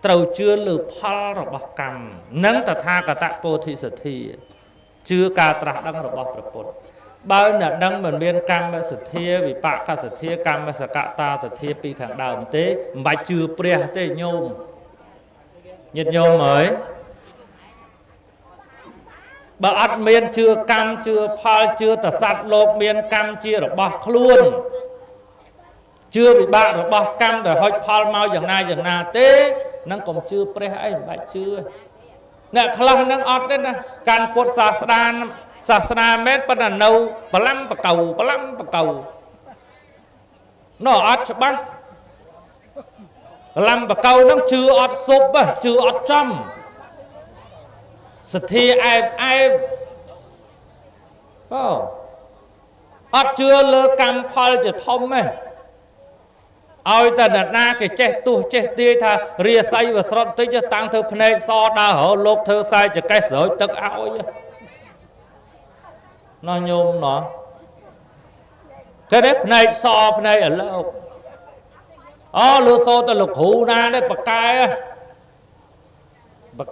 ត្រូវជឿលើផលរបស់កម្មនិងតថាគតពោធិសទ្ធាជឿការត្រាស់ដឹងរបស់ព្រះពុទ្ធបើអ្នកដឹងមិនមានកម្មសទ្ធាវិបាកសទ្ធាកម្មសកតាសទ្ធាពីខាងដើមទេមិនបាច់ជឿព្រះទេញោមញាតិញោមអើយបើអត់មានជឿកម្មជឿផលជឿតសត្វលោកមានកម្មជារបស់ខ្លួនជឿវិបាករបស់កម្មដែលហុចផលមកយ៉ាងណាទេនឹងកុំជឿព្រះអីមិនបាច់ជឿអ្នកខ្លះនឹងអត់ទេណាកាន់ពុទ្ធសាសនាមែនប៉ុន្តែនៅបលំបកៅនោះអត់ច្បាស់បលំបកៅនឹងជឿអត់សុបជឿអត់ចំសទ្ធាអែបអត់ជឿលើកម្មផលជាធំទេឲ្យតែអ្នកណាគេចេះទុះចេះទាយថារាសីវស្រុតតិចតាំងធ្វើភ្នែកសដើររលោកធ្វើខ្សែចកេះស្រោចទឹកឲ្យណោះញោមណោះគេទេភ្នែកសភ្នែកឥឡូវលើសូទៅលោកគ្រូណាទេប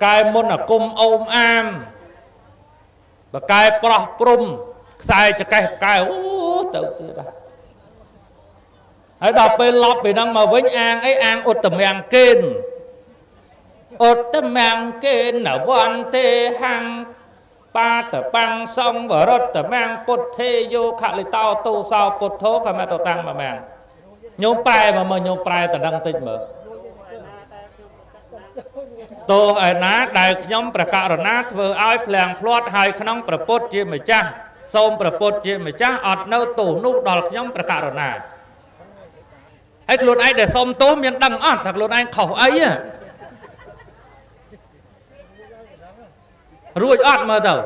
កែមុនអាគុំអូមអាមបកែប្រោះព្រំខ្សែចកេះបកែទៅទៀតហើយដល់ពេលឡប់ពីហ្នឹងមកវិញអាងអីអាងឧត្តមាំងកេនអវន្តេហੰ ba tờ băng sông và rốt tờ mang bột thê vô khả lý tao tu sao bột thố khả mẹ tao tăng mà mang nhôm bài mà nhôm bài tờ đăng tích mở tôi ở ná đại nhóm bà cạo rồi ná vừa ai phèn plot hai khả nông bà bột chê mày cha xôm bà bột chê mày cha ọt nâu tủ nụ đòl nhóm bà cạo rồi ná hay luôn anh để xôm tố miền đăng ọt thật luôn anh khẩu ấy à ruột ọt mà đâu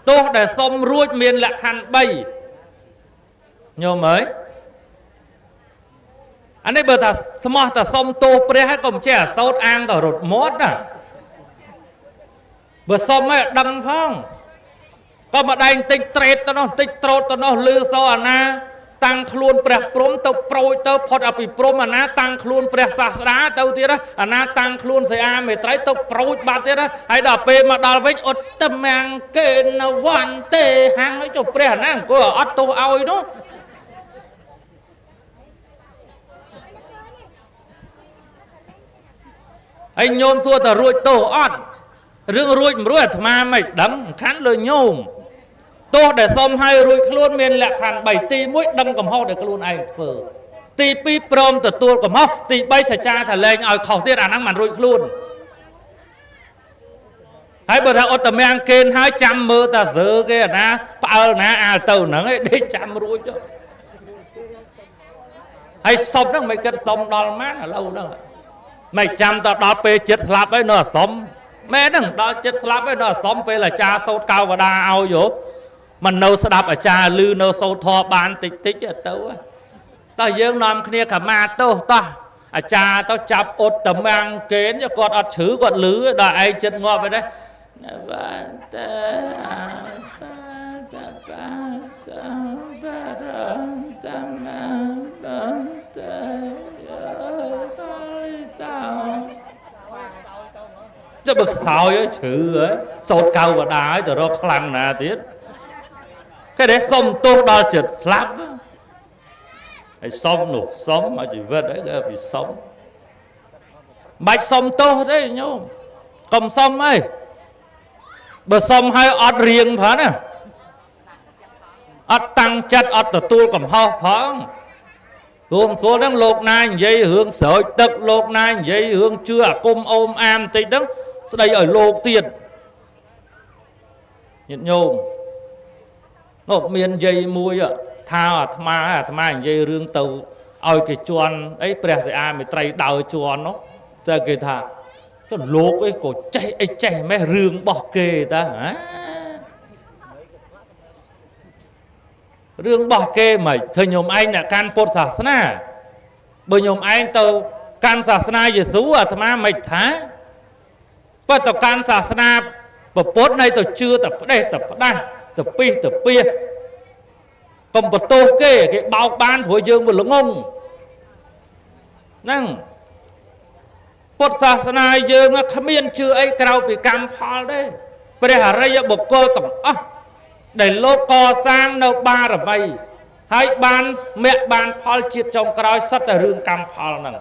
tôi để xôm ruột miền lạc hành bay nhôm mới anh ấy bờ ta smart ta xôm tô pre hay cùng trẻ sốt ăn tao rụt mót à bữa xôm ấy đăng phong có mà đánh tinh trệt tao nó tinh trột tao nó lư sao à na tăng khuôn pre prom tao proi tao phật áp prom à na tăng khuôn pre sạt đá tao tiệt á à na tăng khuôn xây a mày trái tao proi bát tiệt á hay đạp pe mà đào với ớt tâm mang kê nó van tê hàng ấy chụp pre năng của ớt tao ao đó anh nhôm xua tờ ruột tổ ót rương ruột mà mày đấm khán lời nhôm tôi để xóm hai ruột luôn miền lạc hàng bảy ti mũi đâm cầm ho để luôn anh phở ti pi prom tờ tua cầm ho ti bay sẽ cha thả lên ở khẩu tiết năng màn ruột luôn hai bữa thằng tờ mang kên 200 mơ ta dơ cái na bao na à tàu nắng ấy để chăm ruột cho hay xóm đó mấy cái xóm đòn mát là lâu đó mày chăm tao đó pe chết slap ấy nó xóm mẹ đừng đó chết slap ấy nó xóm pe là cha sâu cao và đa ao vô mình nấu sẽ đạp ở cha lư nấu sâu thò bàn tích tích ở tao tao dương nằm kia cả ma tao ta à cha tao chập ốt tầm mang kén cho con ớt chữ con lứ đợi ai chết ngọt vậy đấy cho bực sao ấy chữ ấy sốt cao và đá ấy rồi nó khăn nè tiết cái đấy xong tôi đo chật lắm hay xong nổ sống mà chỉ vết đấy là vì sống bạch xong tôi đấy nhô cầm xong ấy bờ xong hay ọt riêng phá nè ọt tăng chất ọt tờ tu cầm ho phá gồm số đang lột này dây hướng sợi tức lột này dây hướng chưa cung ôm am tích đó đây ở lột tiền nhận nhôm nó miền dây muối ạ thao à thma dây rương tàu ôi cái chuan ấy bè sẽ ai mới trai đào chuan nó ra cái thà cho lột ấy cổ chạy mấy rương bỏ kê ta hả rương bỏ kê mà thời nhôm anh là can cột sả na bởi nhôm anh tàu can sả na về xú à thma mày thá và tàu can sả na và bốt này tàu chưa tập đây tập đây tập pi còn một tô kê cái bao ban của dương một lông ông năng bột sả na dương nó khám yên chưa ấy cao vì cam phal đấy bây giờ đây một cô tổng để lô co sang đâu ba rồi bay hai ban mẹ ban phal chiết trong cái sắt ở rừng cam phal năng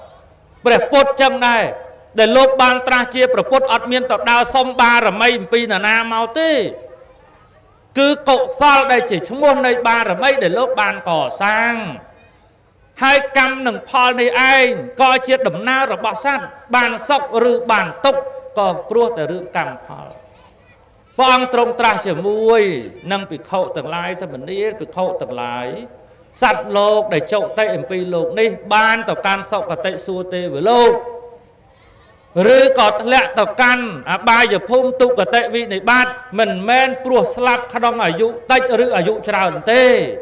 bây giờ bột châm này để lô ban tra chia bột bột ọt miên tọt đào xong ba rồi mây pi là na mau tê cứ cậu sao đây chỉ chúng môn đây ba rồi mấy để lô ban cỏ sang hai cam nâng phal này ai coi chiết đầm na rồi bỏ sát bàn sọc rư bàn tốc có prua tại rừng cam phal bong trong tra chỉ mùi nâng bị khâu tầng lai thôi mình đi bị khâu tầng lái sạch lô để chậu tay mp lô đi ban tàu can sọc cả tay xua tê với lô rư có lẹ tàu can ba giờ phun tụ cả tay vị này ban mình men prua slap khăn đông ở dụ tay rư ở dụ trào tê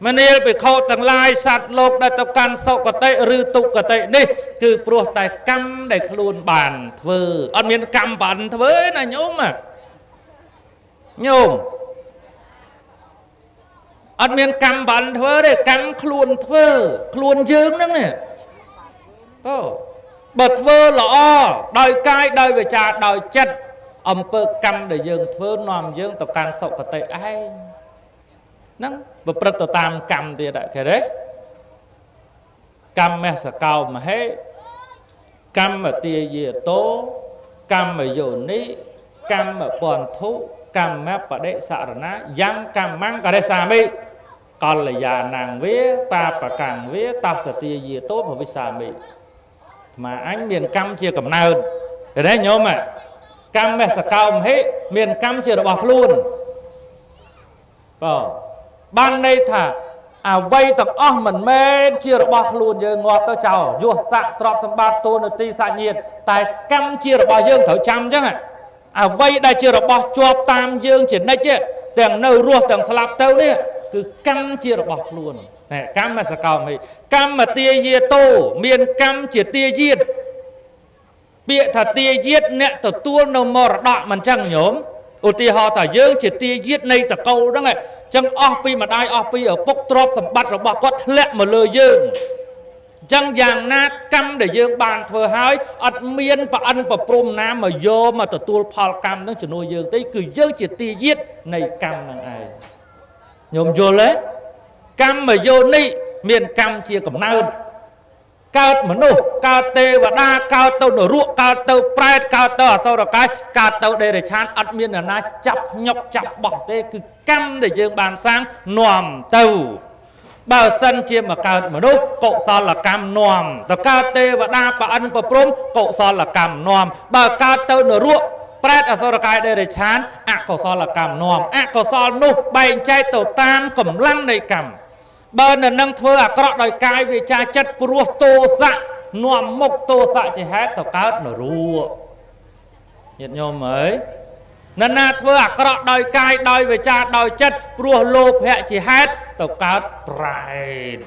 mình đi bị khâu tầng lai sạch lô để tàu can sọc cả tay rư tụ cả tay đi cứ prua tay căm để luôn bàn thơ ăn miếng căm bàn thơ này nhôm mà nhôm ăn miếng cam bắn thơ để cam khuôn dương đó nè bật thơ lọ đòi cai đòi về trà đòi chất ẩm bơ cam để dương thơ nòm dương tàu can sọc cả tay ai nắng bật bật tàu tam cam thì đại cái đấy cam mẹ sẽ cao mà hết cam mà tia dìa tố cam mà dồn ní cam mà bòn thú កម្មបដិសារណាយ៉ាងកម្មង្ករេសាមិកល្យាណងវាបាបកੰវាតសទាយាតោភវិសាមិមកអញមានកម្មជាកំណើតឃើញទេញោមកម្មសកោមហិមានកម្មជារបស់ខ្លួនបាទបានន័យថាអ្វីទាំងអស់មិនមែនជារបស់ខ្លួនយើងងាប់ទៅចោលយសស័កទ្រព្យសម្បត្តិទូនាទីសាច់ញាតិតែកម្មជារបស់យើងត្រូវចាំអញ្ចឹងអ្វីដែលជារបស់ជាប់តាមយើងជានិច្ចទាំងនៅរស់ទាំងស្លាប់ទៅនេះគឺកម្មជារបស់ខ្លួនកម្មសកោមហិកម្មទាយាតោមានកម្មជាទាយាតពាក្យថាទាយាតអ្នកទទួលនៅមរតកមិនចឹងញោមឧទាហរណ៍ថាយើងជាទាយាតនៃតកូលហ្នឹងចឹងអស់ពីម្ដាយអស់ពីឪពុកទ្រព្យសម្បត្តិរបស់គាត់ធ្លាក់មកលើយើងចឹងយ៉ាងណាកម្មដែលយើងបានធ្វើហើយអត់មានប្រអិនប្រព្រំណាមកយកមកទទួលផលកម្មហ្នឹងជំនួសយើងទេគឺយើងជាទាយាតនៃកម្មហ្នឹងឯងញោមយល់ទេកម្មយោនិមានកម្មជាកំណើតកើតមនុស្សកើតទេវតាកើតទៅនរកកើតទៅប្រែតកើតទៅអសុរកាយកើតទៅដេរឆានអត់មានអ្នកណាចាប់ញុកចាប់បោះទេគឺកម្មដែលយើងបានសាងនាំទៅបើសិនជាមកកើតមនុស្សកុសលកម្មនាំទៅកើតទេវតាប្រអិនប្រព្រំកុសលកម្មនាំបើកើតទៅនរកប្រែតអសុរកាយដេរឆានអកុសលកម្មនាំអកុសលនោះបែងចែកទៅតាមកម្លាំងនៃកម្មបើនៅនឹងធ្វើអាក្រក់ដោយកាយវាចាចិត្តព្រោះទោសៈនាំមុខទោសៈជាហេតុទៅកើតនរកញាតិញោមអើយនរណាធ្វើអាក្រក់ដោយកាយដោយវាចាដោយចិត្តព្រោះលោភៈជាហេតុទៅកើតប្រែត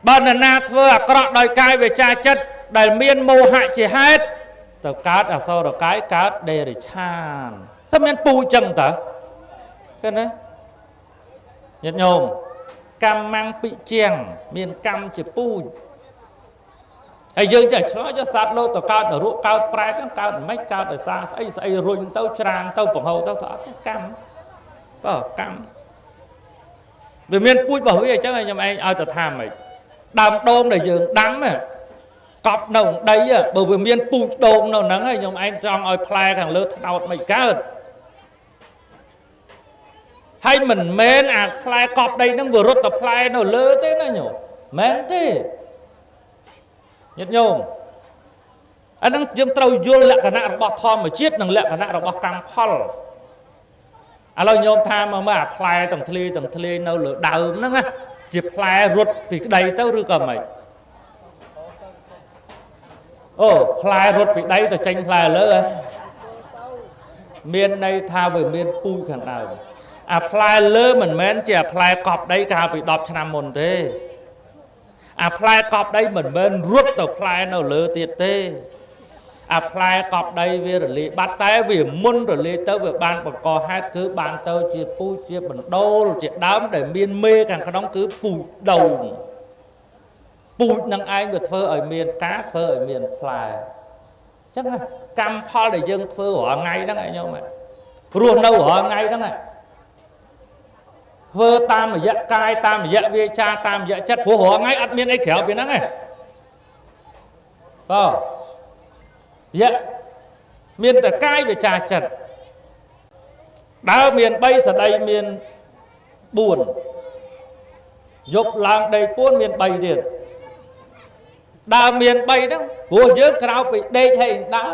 បើនរណាធ្វើអាក្រក់ដោយកាយវាចាចិត្តដែលមានមោហៈជាហេតុទៅកើតអសុរកាយកើតដេរឆានតែមានពូចឹងតើឃើញទេញាតិញោមកម្មងពិជាងមានកម្មជាពូជហើយយើងចេះឆ្លោះសត្វលោកទៅកើតនរកកើតប្រែតកើតមិនកើតដោយសារស្អីស្អីរុញទៅច្រានទៅបង្ហូរទៅអត់ទេកម្មបើកម្មវាមានពូជរបស់វាអញ្ចឹងខ្ញុំឯងឲ្យទៅថាម៉េចដើមដូងដែលយើងដាំកប់នៅដីបើវាមានពូជដូងនៅហ្នឹងហើយខ្ញុំឯងចង់ឲ្យផ្លែខាងលើថ្នោតមិនកើតហើយមិនមែនអាផ្លែកប់ដីហ្នឹងវារត់តែផ្លែនៅលើទេណាញោមមែនទេញាតិញោមអាហ្នឹងយើងត្រូវយល់លក្ខណៈរបស់ធម្មជាតិនិងលក្ខណៈរបស់កម្មផលឥឡូវញោមថាមកមើលអាផ្លែទាំងធ្លាយនៅលើដើមហ្នឹងណាជាផ្លែរត់ពីក្តីទៅឬក៏មិនអូផ្លែរត់ពីដីទៅចេញផ្លែលើមានន័យថាវាមានពូជខាងដើមអាផ្លែលើមិនមែនជាអាផ្លែកប់ដីកាលពី10ឆ្នាំមុនទេអាផ្លែកប់ដីមិនមែនរត់ទៅផ្លែនៅលើទៀតទេអាផ្លែកប់ដីវារលាយបាត់តែវាមុនរលាយទៅវាបានបង្កហេតុគឺបានទៅជាពូជជាបណ្ដូលជាដើមដែលមានមេខាងក្នុងគឺពូជដូងពូជនឹងឯងវាធ្វើឲ្យមានការធ្វើឲ្យមានផ្លែអញ្ចឹងកម្មផលដែលយើងធ្វើរាល់ថ្ងៃហ្នឹងឯងញោមរស់នៅរាល់ថ្ងៃហ្នឹងធ្វើតាមរយៈកាយតាមរយៈវាចាតាមរយៈចិត្តព្រោះរាល់ថ្ងៃអត់មានអីក្រៅពីហ្នឹងទេបាទមានតែកាយវាចាចិត្តដើរមាន3សដីមាន4យប់ឡើងដេកពួនមាន3ទៀតដើរមាន3ហ្នឹងព្រោះយើងក្រៅពីដេកហើយដើរ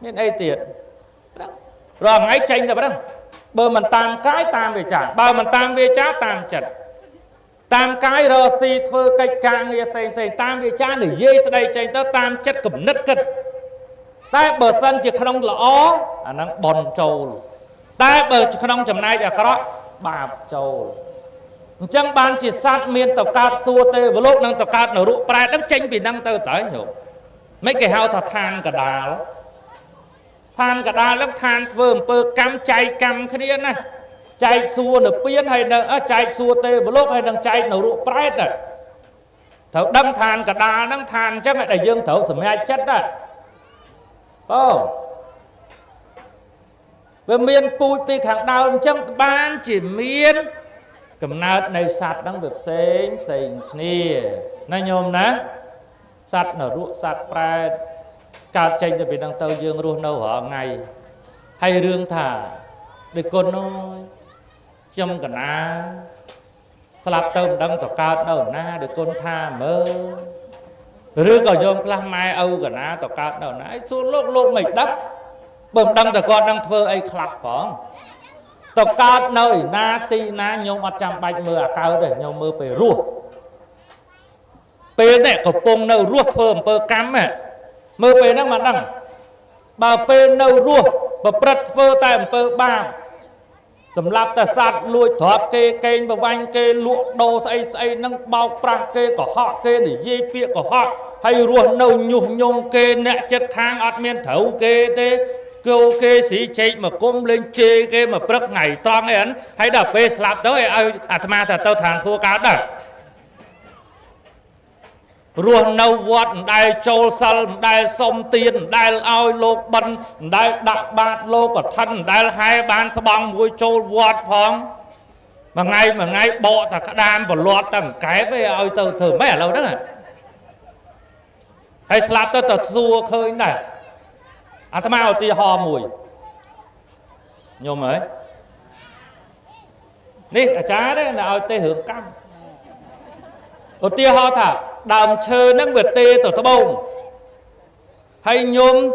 មានអីទៀតរាល់ថ្ងៃចេញតែប៉ុណ្ណឹងបើមិនតាមកាយតាមវាចាបើមិនតាមវាចាតាមចិត្តតាមកាយរកស៊ីធ្វើកិច្ចការងារផ្សេងតាមវាចានិយាយស្ដីចេញទៅតាមចិត្តគំនិតគិតតែបើសិនជាក្នុងល្អអាហ្នឹងបន់ចូលតែបើក្នុងចំណែកអាក្រក់បាបចូលអញ្ចឹងបានជាសត្វមានទៅកើតសួគ៌ទេវលោកនឹងទៅកើតនរកប្រែតហ្នឹងចេញពីហ្នឹងទៅតើញោមមិនគេហៅថាឋានកដាលឋានកដាលហ្នឹងឋានធ្វើអំពើកម្មចែកកម្មគ្នាណាចែកសួគ៌នៅពៀនហើយនៅចែកសួគ៌ទេវលោកហើយនឹងចែកនរកប្រែតត្រូវដឹងឋានកដាលហ្នឹងឋានអញ្ចឹងតែយើងត្រូវសម្រេចចិត្តណាអូវាមានពូជពីខាងដើមអញ្ចឹងបានជាមានកំណើតនៃសត្វហ្នឹងវាផ្សេងគ្នាណាញោមណាសត្វនរកសត្វប្រែតកើតចេញទៅពីហ្នឹងទៅយើងរស់នៅរាល់ថ្ងៃ hay rương thả để con nói trong cả ná sạp tôm đăng tỏ cao đầu na để con tha mơ rương có dông là mai âu cả ná tỏ cao đầu na xuống lốt lốt mịch đắp bầm đăng tỏ con đăng thơ ấy khlạc phóng tỏ cao nơi na ti na nhông ở trăm bạch mơ à cao để nhông mơ về rùa về này có bông nâu rùa thơm bơ cắm mơ về năng mà đăng bà về nâu rùa bà bật vơ tại bơ bàm sầm lạp ta sát lùi thoát kê kênh và vanh kê lụa đồ xây nâng bao pra kê của họ kê để dây bịa của họ hay ruột nâu nhung nhung kê nẹ chất khang át miên thấu kê tê kêu kê xí chạy mà cung lên chê kê mà bật ngày toan ấy ấn hay đập bê sạp tới ai mà ta tao thằng xua cá đó ruột nâu vọt đai trâu sal đai sông tiền đai ao lô bần đai đặc bát lô của thân đai hai bàn sa băng vui trâu vọt phong mà ngay bộ ta cả đam và loạt tầng cái với ao tờ thử mấy ở lâu đó hay slap tao tờ xua khơi này mà thì ho mùi nhôm ấy đi chá đấy là ao tê hưởng cam ở tia ho thả đàm chơi nâng vượt tê tổ tơ bông hay nhôm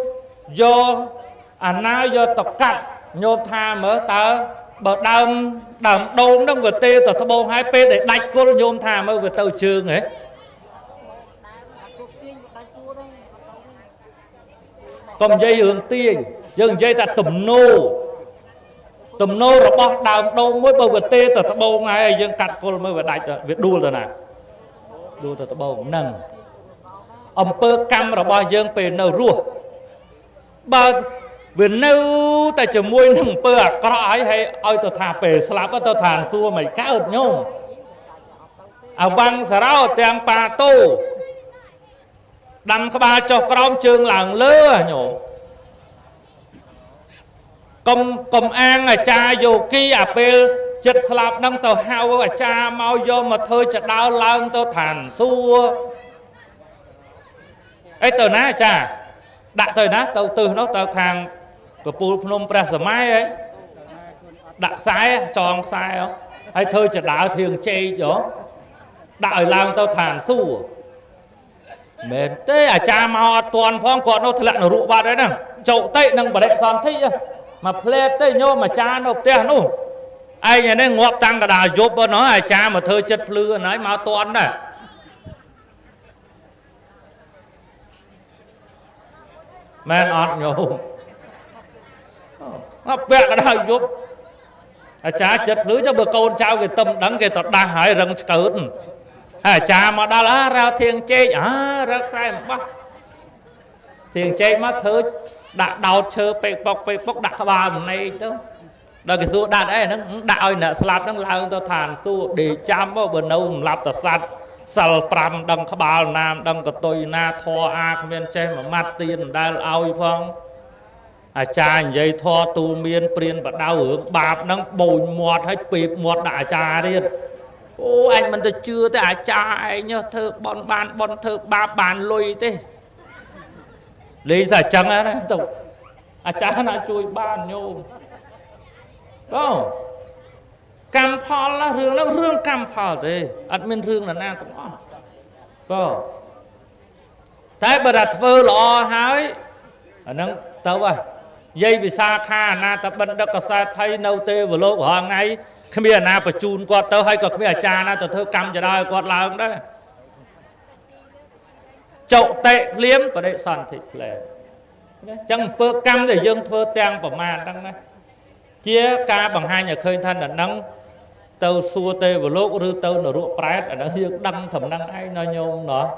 do na do tộc cắt nhôm tha mở tớ bờ đàm đôn nâng vượt tê tổ tơ bông hai pê để đạch cô nhôm tha mở vượt tàu trường ấy còn dây hưởng tiền dừng dây ta tùm nô rồi bỏ đàm đôn mới bờ vượt tê tổ tơ bông ai dừng cắt cô mới vượt đạch việc đua rồi nè đua tờ bầu nâng ông bơ cam rồi bao dương về nâu rùa bao vì nâu tại chợ muối nâng bơ à có ai hay ôi tờ thả về slap tờ thả xua mày cá ớt nhôm à văng xả rau tiền bà tô đâm các ba cho con trường làng lơ nhổ công an cha dù kia à bê chất slap nâng tàu hao ở cha mau vô mà thôi chặt đau lao tàu thản xua ấy tàu ná cha đã thời ná tàu từ nó tàu hàng của Phú Phnom Penh ấy đã sai tròn sai không hay thôi chặt đau thiền chê đó đại lao tàu thản xua mệt thế à cha mau toàn phong còn nó thật là nó rượu bát đấy nè chậu tây nâng bà đệ son thích mà plei tây nhô mà cha nó tiền luôn ai nhà nên ngọt tăng cả đà giúp nó ai cha mà thơ chất lư nói mau toán này men ọt nhô nó bẹt cả đà giúp cha chất lư cho bữa câu trao cái tâm đắng cái tọt đang hỏi rừng cớt cha mà đã lá ra thiên chê ra sai mà bắt thiên chê mà thơ đã đau chơ bê bốc đặt ba hôm nay đó đó cái số đạn ấy nó đạo nè slap nó lao tao thàn số để chăm vào bờ nâu lạp tao sạt sal pram đằng khá bào nam đằng cái tôi na thò a không biết chơi mà mát tiền đai ao phong cha vậy thò tu miên priên và đau hưởng bạp nó bồi mọt hay bịp mọt đại cha đi ô anh mình chưa tới cha anh nhá thơ bon thơ ba bàn lôi thế lấy giải trắng á đấy cha nó chui ban nhô đó cam phò là rương cam phò thế admin rương là na cũng đó thái bà đặt vơ lọ hái nó tao à dây vì xa kha na ta bận đất cả xa thay nâu tê vừa lô của họ ngay khi bây giờ na bà chun qua tao hay còn khi bây giờ cha na tao thơ cam cho đây quạt là không đấy chậu tệ liếm và đây sàn thịt lẻ chẳng bơ cam để dương thơ tang và màn đăng này chia ca bằng hai nhà khơi thân là nắng tàu xua tê vào lỗ rư tàu nó ruộng prát ở đó hiện đăng thầm năng ai nói nhôm nó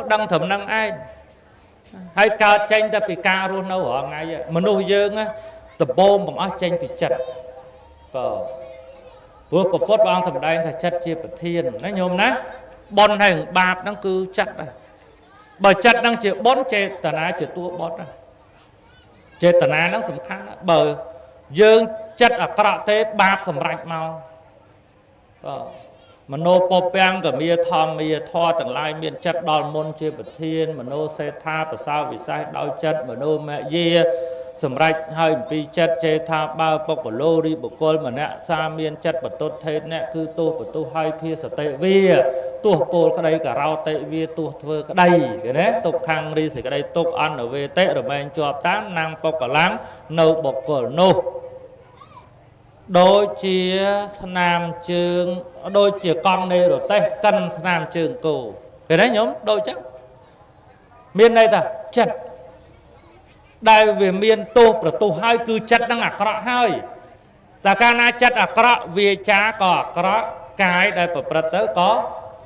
đăng thầm năng ai hay ca tranh ta bị ca luôn đâu ở ngay vậy mà nuôi dương á tập bom bằng áo tranh bị chặt vừa có bớt bao thầm đây là chặt chia bậc thiên nó nhôm nát bon hành bạp đang cứ chặt này bởi chặt đang chịu bón chê tà ná chịu tua bón này chê tà ná nó sầm khăn bởi dương chất ở cọ thế bạp sầm rạch màu mà nô bò beng cả mía thò tầng lai miền chất đòn môn chê bậc thiên mà nô xe tha và sao vì sai đau chất mà nô mẹ dê សម្រាប់ឲ្យពីចិត្តចេថាបើបុគ្គលរីបុគ្គលម្នាក់សាមានចិត្តបន្ទុតថេតអ្នកគឺទោសបន្ទុះឲ្យភាសតិវាទោះពលក្តីករោតិវាទោះធ្វើក្តីឃើញទេទុក្ខំរីសេចក្តីទុក្ខអនវេតិរមែងជាប់តាមនាងបុគ្គលាំងនៅបុគ្គលនោះដូចជាស្នាមជើងដូចជាកង់នៃរទេះកិនស្នាមជើងគោឃើញទេញោមដូចចឹងមានន័យថាចិត្តដែលវាមានទោសប្រទុះហើយគឺចិត្តនឹងអាក្រក់ហើយតែកាលណាចិត្តអាក្រក់វាចាក៏អាក្រក់កាយដែលប្រព្រឹត្តទៅក៏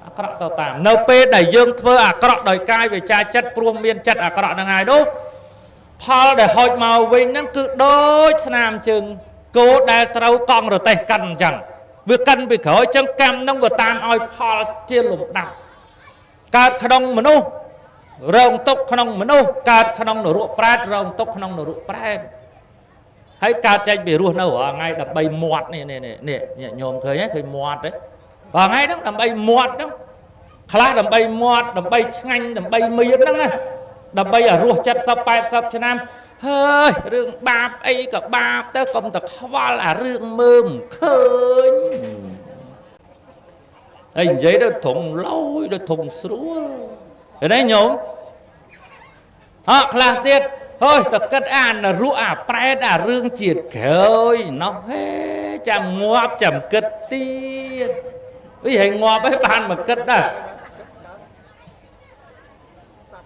អាក្រក់ទៅតាមនៅពេលដែលយើងធ្វើអាក្រក់ដោយកាយវាចាចិត្តព្រោះមានចិត្តអាក្រក់ហ្នឹងហើយនោះផលដែលហូចមកវិញហ្នឹងគឺដូចស្នាមជើងគោដែលត្រូវកង់រទេះកិនអញ្ចឹងវាកិនពីក្រោយអញ្ចឹងកម្មហ្នឹងវាតាមឲ្យផលជាលំដាប់កើតក្នុងមនុស្សរងទុក្ខក្នុងមនុស្សកើតក្នុងនរកប្រែតរងទុក្ខក្នុងនរកប្រែតហើយកើតចេញពីរស់នៅរាល់ថ្ងៃដើម្បីមាត់នេះញោមឃើញឃើញមាត់ទេរាល់ថ្ងៃហ្នឹងដើម្បីមាត់ហ្នឹងខ្លះដើម្បីមាត់ដើម្បីឆ្ងាញ់ដើម្បីមានហ្នឹងណាដើម្បីឲ្យរស់70 80ឆ្នាំហើយរឿងបាបអីក៏បាបទៅកុំតែខ្វល់អារឿងមើលមិនឃើញហើយនិយាយទៅធំឡូយទៅធំស្រួលឃើញទេញោមខ្លះទៀតហើយតកិតអានរੂអាប្រែតអារឿងជាតិក្រោយណោះហេចាំងាប់ចាំគិតទៀតវាឲ្យងាប់ឲ្យបានមកគិតដែរ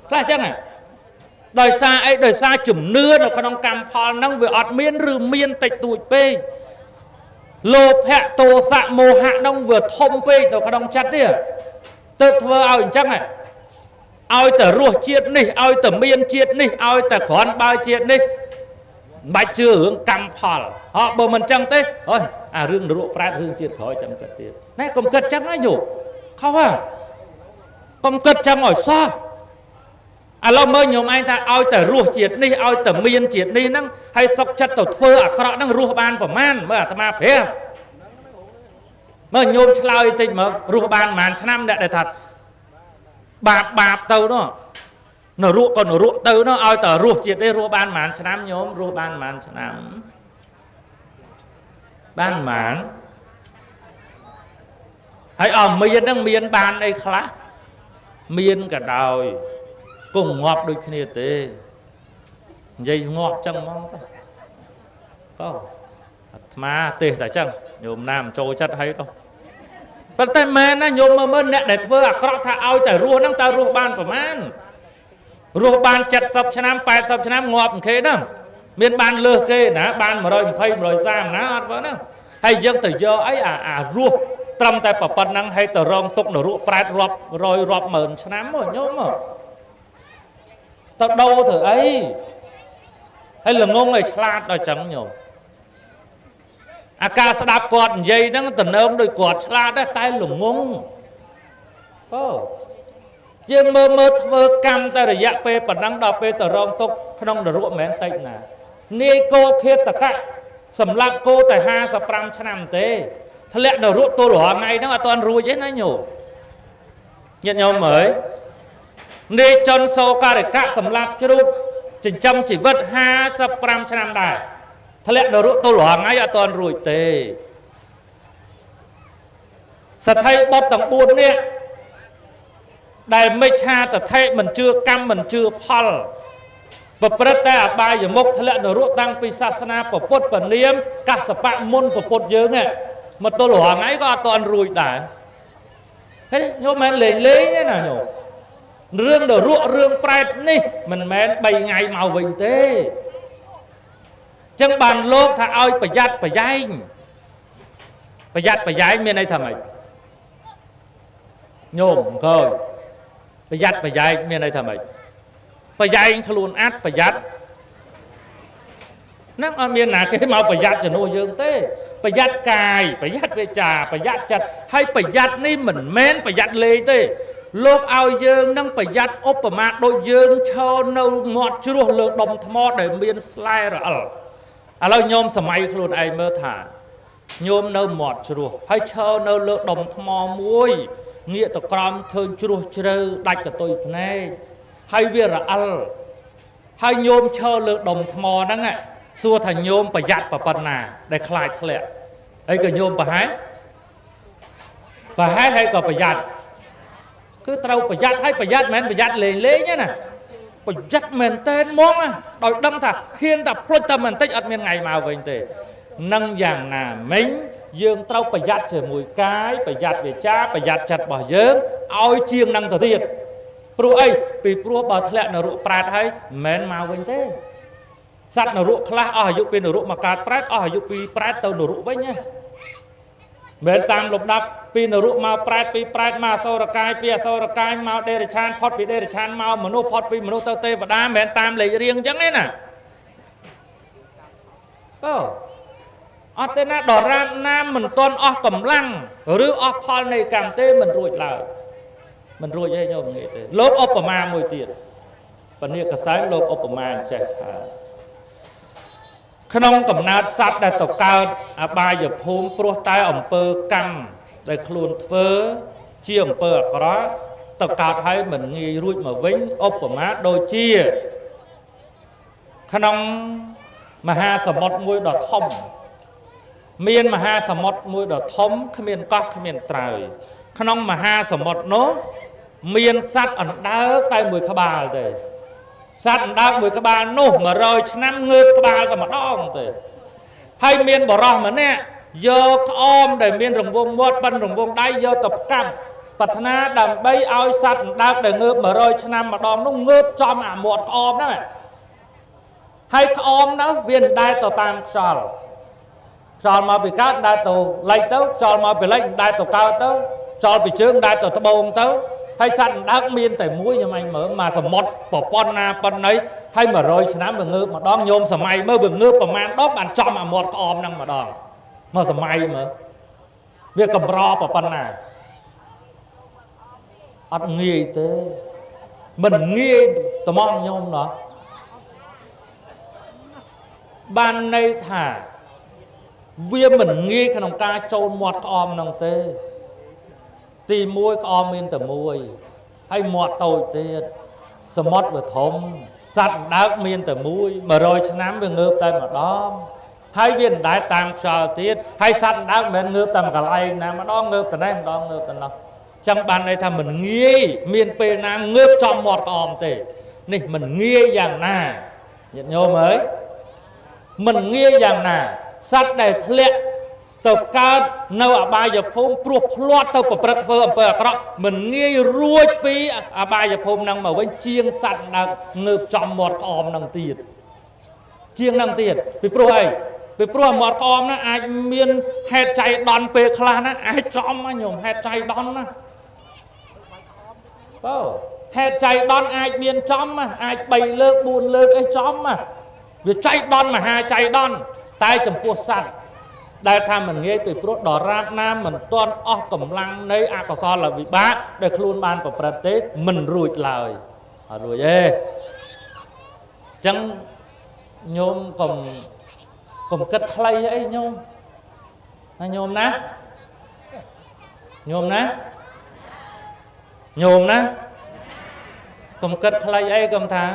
ខ្លះចឹងដោយសារអីដោយសារជំនឿនៅក្នុងកម្មផលហ្នឹងវាអត់មានឬមានតិចតួចពេកលោភៈទោសៈមោហៈហ្នឹងវាធំពេកនៅក្នុងចិត្តនេះទៅធ្វើឲ្យអញ្ចឹងឲ្យតែរសជាតិនេះឲ្យតែមានជាតិនេះឲ្យតែគ្រាន់បើជាតិនេះមិនបាច់ជឿរឿងកម្មផលបើមិនអញ្ចឹងទេអូយអារឿងនរកប្រែតរឿងជាតិក្រោយចាំគិតទៀតណែកុំគិតអញ្ចឹងណាញោមខុសហើយកុំគិតអញ្ចឹងឲ្យសោះឥឡូវមើលញោមឯងថាឲ្យតែរសជាតិនេះឲ្យតែមានជាតិនេះហ្នឹងហើយសុកចិត្តទៅធ្វើអាក្រក់ហ្នឹងរស់បានប្រមាណមើលអាត្មាប្រាប់មើលញោមឆ្លើយតិចមើលរស់បានប្រហែលឆ្នាំអ្នកដែលថាបាបទៅនោះនរកក៏នរកទៅនោះឲ្យតែរស់ជាតិនេះរស់បានប្រហែលឆ្នាំញោមរស់បានប្រហែលឆ្នាំបានប្រហែលហើយអស់មានហ្នឹងមានបានអីខ្លះមានក៏ដោយគង់ងាប់ដូចគ្នាទេនិយាយងាប់ចឹងហ្មងទៅអាត្មាទេតែចឹងញោមណាមចូលចិត្តហើយទៅប៉ុន្តែមែនណាញោមមើលអ្នកដែលធ្វើអាក្រក់ថាឲ្យតែរស់ហ្នឹងតើរស់បានប្រមាណរស់បាន70ឆ្នាំ80ឆ្នាំងាប់គេហ្នឹងមានបានលើសគេណាបាន120 130ណាអត់បើហ្នឹងហើយយើងទៅយកអីអារស់ត្រឹមតែប៉ុណ្្នឹងហើយទៅរងទុកនរកប្រែតរាប់រយរាប់ម៉ឺនឆ្នាំមកញោមមកទៅដូរទៅអីហើយល្ងងឲ្យឆ្លាតដល់ចឹងញោមអាការស្ដាប់គាត់និយាយហ្នឹងតំណើមដោយគាត់ឆ្លាតដែរតែល្ងងយើងមើលធ្វើកម្មតែរយៈពេលប៉ុណ្ណឹងដល់ពេលទៅរងទុកក្នុងនរកមិនមែនតិចណានាយគោឃាតកៈសម្លាប់គោតែ55ឆ្នាំទេធ្លាក់នរកទល់រាល់ថ្ងៃហ្នឹងអត់ទាន់រួចទេណាញោមញាតិញោមមើលនាយចុនសោការិកៈសម្លាប់ជ្រូកចិញ្ចឹមជីវិត55ឆ្នាំដែរធ្លាក់នរកទល់រាល់ថ្ងៃអត់ទាន់រួចទេសទ្ធិបុត្រទាំង4នេះដែលមិច្ឆាទិដ្ឋិមិនជឿកម្មមិនជឿផលប្រព្រឹត្តតែអបាយមុខធ្លាក់នរកតាំងពីសាសនាពុទ្ធពនាមកសបៈមុនពុទ្ធយើងមកទល់រាល់ថ្ងៃក៏អត់ទាន់រួចដែរឃើញញោមមិនលេងទេណាញោមរឿងនរករឿងប្រែតនេះមិនមែន3ថ្ងៃមកវិញទេចឹងបានលោកថាឲ្យប្រយ័ត្នប្រយែងមានន័យថាម៉េចញោមអង្គើប្រយ័ត្នប្រយែងមានន័យថាម៉េចប្រយែងខ្លួនអត់ប្រយ័ត្នហ្នឹងអត់មានណាគេមកប្រយ័ត្នជំនួសយើងទេប្រយ័ត្នកាយប្រយ័ត្នវាចាប្រយ័ត្នចិត្តហើយប្រយ័ត្ននេះមិនមែនប្រយ័ត្នលេងទេលោកឲ្យយើងនឹងប្រយ័ត្នឧបមាដូចយើងឈរនៅមាត់ជ្រោះលើដុំថ្មដែលមានស្លែរអិលឥឡូវញោមសម័យខ្លួនឯងមើលថាញោមនៅមាត់ជ្រោះហើយឈរនៅលើដុំថ្មមួយងាកទៅក្រោមឃើញជ្រោះជ្រៅដាច់កតុយភ្នែកហើយវារអិល ហើយញោមឈរលើដុំថ្មហ្នឹងសួរថាញោមប្រយ័ត្នប៉ុណ្ណាដែលខ្លាចធ្លាក់ហើយក៏ញោមប្រហែលហើយក៏ប្រយ័ត្នគឺត្រូវប្រយ័ត្នហើយប្រយ័ត្នមិនមែនប្រយ័ត្នលេងទេណាប្រយ័ត្នមែនតើហ្មងដោយដឹងថាហ៊ានតែភ្លេចតែបន្តិចអត់មានថ្ងៃមកវិញទេនឹងយ៉ាងណាមិញយើងត្រូវប្រយ័ត្នជាមួយកាយប្រយ័ត្នវាចាប្រយ័ត្នចិត្តរបស់យើងឲ្យជាងនឹងទៅទៀតព្រោះអីពីព្រោះបើធ្លាក់នរកប្រែតហើយមិនមែនមកវិញទេសត្វនរកខ្លះអស់អាយុពីនរកមកកើតប្រែតអស់អាយុពីប្រែតទៅនរកវិញណាមិនតាមលំដាប់ពីនរកមកប្រែតពីប្រែតមកអសូរកាយពីអសូរកាយមកដេរឆានផុតពីដេរឆានមកមនុស្សផុតពីមនុស្សទៅទេវតាមិនតាមលេខរៀងអញ្ចឹងទេណាអត់ទេណាដរាបណាមិនទាន់អស់កម្លាំងឬអស់ផលនៃកម្មទេមិនរួចឡើយមិនរួចទេញោមងាយទេលោកឧបមាមួយទៀតពនាកសែងលោកឧបមាចេះថាក្នុងកំណើតសត្វដែលទៅកើតអបាយភូមិព្រោះតែអំពើកម្មដែលខ្លួនធ្វើជាអំពើអាក្រក់ទៅកើតហើយមិនងាយរួចមកវិញឧបមាដូចជាក្នុងមហាសមុទ្រមួយដ៏ធំមានមហាសមុទ្រមួយដ៏ធំគ្មានកោះគ្មានត្រើយក្នុងមហាសមុទ្រនោះមានសត្វអណ្ដើកតែមួយក្បាលទេសត្វអណ្ដើកមួយក្បាលនោះ100ឆ្នាំងើបក្បាលតែម្ដងទេហើយមានបរោះម្នាក់យកក្អមដែលមានរង្វង់មាត់ប៉ិនរង្វង់ដៃយកទៅផ្កាប់ប្រាថ្នាដើម្បីឲ្យសត្វអណ្ដើកដែលងើប100ឆ្នាំម្ដងនោះងើបចំអាមាត់ក្អមហ្នឹងហើយក្អមនោះវាមិនដែលទៅតាមខ្យល់មកពីកើតដែលទៅលិចទៅខ្យល់មកពីលិចដែលទៅកើតទៅខ្យល់ពីជើងដែលទៅត្បូងទៅហើយសត្វអណ្ដើកមានតែមួយខ្ញុំអញមើលមកសមុទ្រប្រព័ន្ធណាប៉ុណ្ណីហើយ100ឆ្នាំវាងើបម្ដងញោមសម័យមើលវាងើបប្រមាណដងបានចំអាមាត់ក្អមហ្នឹងម្ដងមកសម័យមើលវាកម្រប៉ុណ្ណាអត់ងាយទេមិនងាយត្មងញោមណោះបានន័យថាវាមិនងាយក្នុងការចូលមាត់ក្អមហ្នឹងទេទី1ក្អមមានតែមួយហើយមាត់តូចទៀតសមុទ្រវាធំសត្វអណ្ដើកមានតែមួយ100ឆ្នាំវាងើបតែម្ដងហើយវាមិនដែលតាមខ្យល់ទៀតហើយសត្វអណ្ដើកមិនមែនងើបតាមកន្លែងណាម្ដងងើបទៅនេះម្ដងងើបទៅនោះចឹងបានន័យថាមិនងាយមានពេលណាងើបចំមាត់ក្អមទេនេះមិនងាយយ៉ាងណាញាតិញោមអើយមិនងាយយ៉ាងណាសត្វដែលធ្លាក់ទៅកើតនៅអបាយភូមិព្រោះភ្លាត់ទៅប្រព្រឹត្តធ្វើអំពើអាក្រក់មិនងាយរួចពីអបាយភូមិហ្នឹងមកវិញជាងសត្វដែលងើបចំមាត់ក្អមហ្នឹងទៀតជាងហ្នឹងទៀតពីព្រោះអីពីព្រោះមាត់ក្អមហ្នឹងអាចមានហេតុចៃដន្យពេលខ្លះណាអាចចំណាញោមហេតុចៃដន្យណាបើហេតុចៃដន្យអាចមានចំអាច3លើក4លើកអីចំវាចៃដន្យមហាចៃដន្យតែចំពោះសត្វដែលថាមិនងាយពីព្រោះដរាបណាមិនទាន់អស់កម្លាំងនៃអកុសលវិបាកដែលខ្លួនបានប្រព្រឹត្តទេមិនរួចឡើយអត់រួចទេអញ្ចឹងញោមកុំគិតខ្លីអីញោមណាញោមណាកុំគិតខ្លីអីកុំថា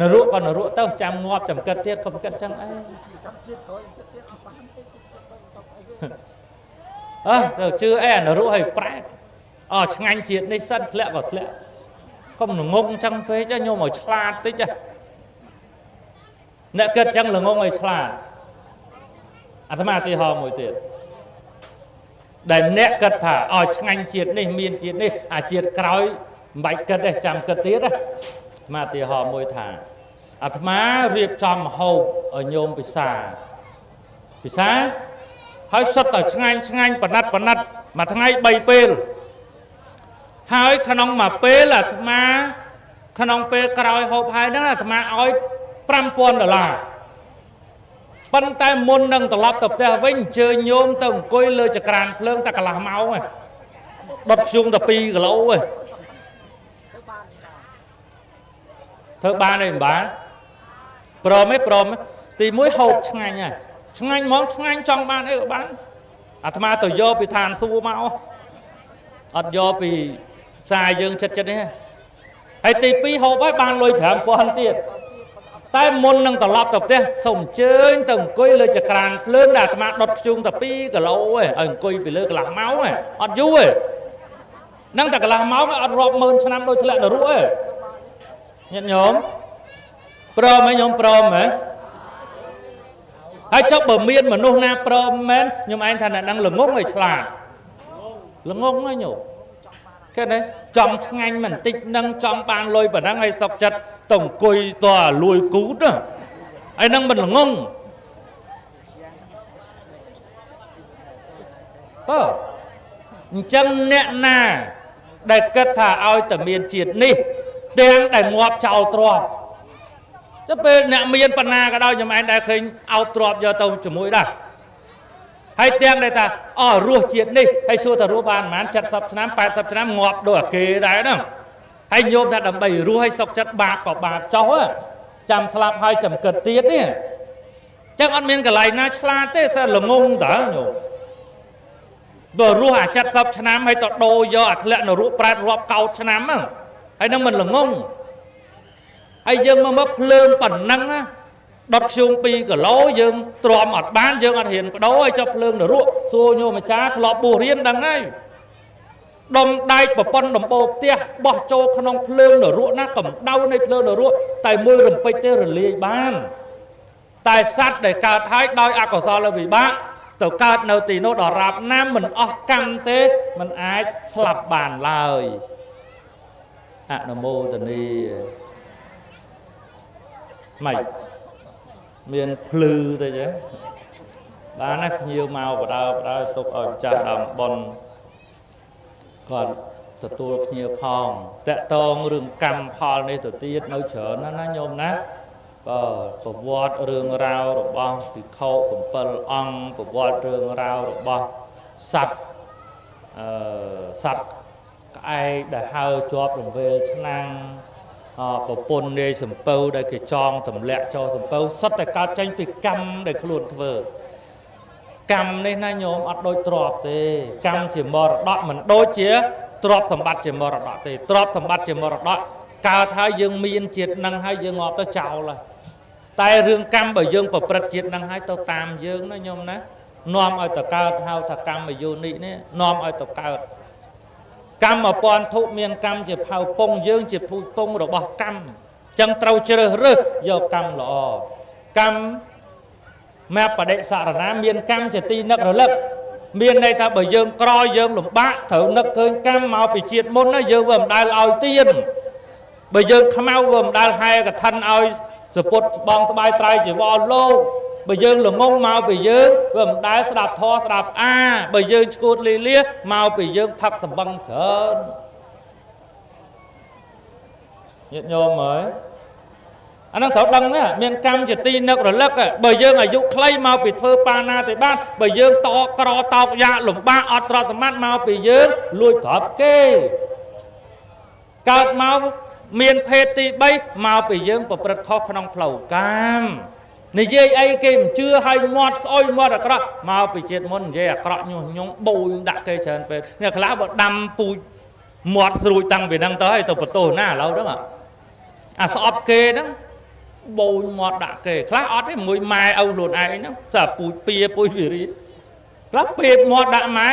នរកក៏នរកទៅចាំងាប់ចាំគិតទៀតកុំគិតចឹងអីចាំជាតិក្រោយគិតទៀតអត់បានទេទៅជឿអីអានរកឲ្យប្រែតឆ្ងាញ់ជាតិនេះសិនធ្លាក់ក៏ធ្លាក់កុំងងចឹងពេកញោមឲ្យឆ្លាតតិចអ្នកគិតចឹងល្ងងឲ្យឆ្លាតអាត្មាឧទាហរណ៍មួយទៀតដែលអ្នកគិតថាឆ្ងាញ់ជាតិនេះមានជាតិនេះអាជាតិក្រោយមិនបាច់គិតទេចាំគិតទៀតណាអាត្មាឧទាហរណ៍មួយថាអាត្មារៀបចំហូបឲ្យញោមពិសាហើយសុទ្ធតែឆ្ងាញ់ប៉ណិតមួយថ្ងៃ3ពេលហើយក្នុងមួយពេលអាត្មាក្នុងពេលក្រោយហូបហើយហ្នឹងអាត្មាឲ្យ$5000ប៉ុន្តែមុននឹងត្រឡប់ទៅផ្ទះវិញអញ្ជើញញោមទៅអង្គុយលើចក្រានភ្លើងតែកន្លះម៉ោងដុតធ្យូងតែ2គីឡូធ្វើបានទេមិនបានព្រមទី1ហូបឆ្ងាញ់ហើយឆ្ងាញ់ហ្មងឆ្ងាញ់ចង់បានអីក៏បានអាត្មាទៅយកពីឋានសួគ៌មកអត់យកពីផ្សារយើងចិត្តនេះហើយទី2ហូបហើយបានលុយ$5000ទៀត តែមុននឹងត្រឡប់ទៅផ្ទះសូមអញ្ជើញទៅអង្គុយលើចក្រានភ្លើងដែលអាត្មាដុតធ្យូងតែ2គីឡូឯងឲ្យអង្គុយពីលើកន្លះម៉ោងឯងអត់យូរឯងនឹងតែកន្លះម៉ោងអត់រាប់ម៉ឺនឆ្នាំដូចធ្លាក់នរកឯងញាតិញោមព្រមហើយញោមព្រមហ៎ហើយចុះបើមានមនុស្សណាព្រមមែនខ្ញុំឯងថាអ្នកនឹងល្ងងឲ្យឆ្លាតល្ងងហើយញោមគេនេះចំឆ្ងាញ់មិនតិចនឹងចំបានលុយប៉ុណ្ណឹងឲ្យសុកចិត្តទៅអង្គុយតើលួយគូតហើយនឹងមិនល្ងងអញ្ចឹងអ្នកណាដែលគិតថាឲ្យតែមានជាតិនេះទាំងដែលងាប់ចោលទ្រព្យចុះពេលអ្នកមានបណ្ណាក៏ដោយខ្ញុំឯងដែលឃើញអោបទ្រព្យយកទៅជាមួយដែរហើយទាំងដែលថារស់ជាតិនេះហើយសួរថារស់បានប្រហែល70ឆ្នាំ80ឆ្នាំងាប់ដូចអាគេដែរហ្នឹងហើយញោមថាដើម្បីរស់ឲ្យសុខចិត្តបាបក៏បាបចោះចាំស្លាប់ហើយចាំគិតទៀតនេះចឹងអត់មានកន្លែងណាឆ្លាតទេសើល្ងងតើញោមបើរស់អា70ឆ្នាំហើយទៅដូរយកអាធ្លាក់នរកប្រែតរាប់កោតឆ្នាំហ្នឹងហើយនឹងមិនល្ងងហើយយើងមកភ្លើងប៉ុណ្ណឹងណាដុតធ្យូង2គីឡូយើងទ្រាំអត់បានយើងអត់ហ៊ានបដូរឲ្យចាប់ភ្លើងនរកសួរញោមអាចារ្យធ្លាប់បួសរៀនដឹងហើយដុំដែកប្រព័ន្ធដំបូលផ្ទះបោះចូលក្នុងភ្លើងនរកណាកម្ដៅនៃភ្លើងនរកតែមួយរំពេចទេរលាយបានតែសត្វដែលកើតហើយដោយអកុសលវិបាកទៅកើតនៅទីនោះដល់រាបណាមិនអស់កម្មទេមិនអាចស្លាប់បានឡើយអនុមោទនីម៉េចមានភ្លឺទៅចឹងបានណាភ្ញៀវមកបដើទុកឲ្យចាស់ដើមប៉ុនគាត់ទទួលភ្ញៀវផងតាក់តងរឿងកម្មផលនេះទៅទៀតនៅច្រើនណាញោមណាប្រវត្តិរឿងរ៉ាវរបស់ភិក្ខុ7អង្គប្រវត្តិរឿងរ៉ាវរបស់សត្វសត្វក្អែកដែលហើរជាប់រង្វេលឆ្នាំងប្រពន្ធនាយសំពៅដែលគេចងទម្លាក់ចូលសំពៅសុទ្ធតែកើតចេញពីកម្មដែលខ្លួនធ្វើកម្មនេះណាញោមអត់ដូចទ្រព្យទេកម្មជាមរតកមិនដូចជាទ្រព្យសម្បត្តិជាមរតកទេទ្រព្យសម្បត្តិជាមរតកកើតហើយយើងមានជាតិនឹងហើយយើងងាប់ទៅចោលហើយតែរឿងកម្មបើយើងប្រព្រឹត្តជាតិនឹងហើយទៅតាមយើងណាញោមណានាំឲ្យទៅកើតហៅថាកម្មយោនិនេះនាំឲ្យទៅកើតកម្មអពន្ធធុមានកម្មជាផៅពងយើងជាពូជពងរបស់កម្មចឹងត្រូវជ្រើសរើសយកកម្មល្អកម្មមកបដិសារណាមានកម្មជាទីនឹករលឹកមានន័យថាបើយើងក្រយើងលំបាកត្រូវនឹកឃើញកម្មមកពីជាតិមុនណាយើងវាមិនដែលឲ្យទៀនបើយើងខ្មៅវាមិនដែលហែកឋិនឲ្យសពុតបងស្បាយត្រៃជីវរលោកបើយើងល្ងងមកពីយើងវាមិនដែលស្ដាប់ធម៌ស្ដាប់បើយើងឈួតលីលាមកពីយើងផឹកសម្បឹងច្រើនញាតិញោមមើលអានឹងត្រូវដឹងណាមានកម្មជាទីនឹករលឹកបើយើងអាយុខ្លីមកពីធ្វើបាណាតិបាតបើយើងតក្រតោកយ៉ាលំបាកអត់ទ្រព្យសម្បត្តិមកពីយើងលួចទ្រព្យគេកើតមកមានភេទទី3មកពីយើងប្រព្រឹត្តខុសក្នុងផ្លូវកាមនិយាយអីគេមិនជឿឲ្យមាត់ស្អុយមាត់អាក្រក់មកពីជាតិមុននិយាយអាក្រក់ញុះញង់បូនដាក់គេច្រើនពេកអ្នកខ្លះបើដាំពូជមាត់ស្រួយតាំងពីហ្នឹងទៅឲ្យទៅបន្ទោសណាឥឡូវហ្នឹងអាស្អប់គេហ្នឹងបូនមាត់ដាក់គេខ្លះអត់ទេមួយម៉ែឪខ្លួនឯងហ្នឹងស្អាពូជពៀពូជវិរិយខ្លះពេបមាត់ដាក់ម៉ែ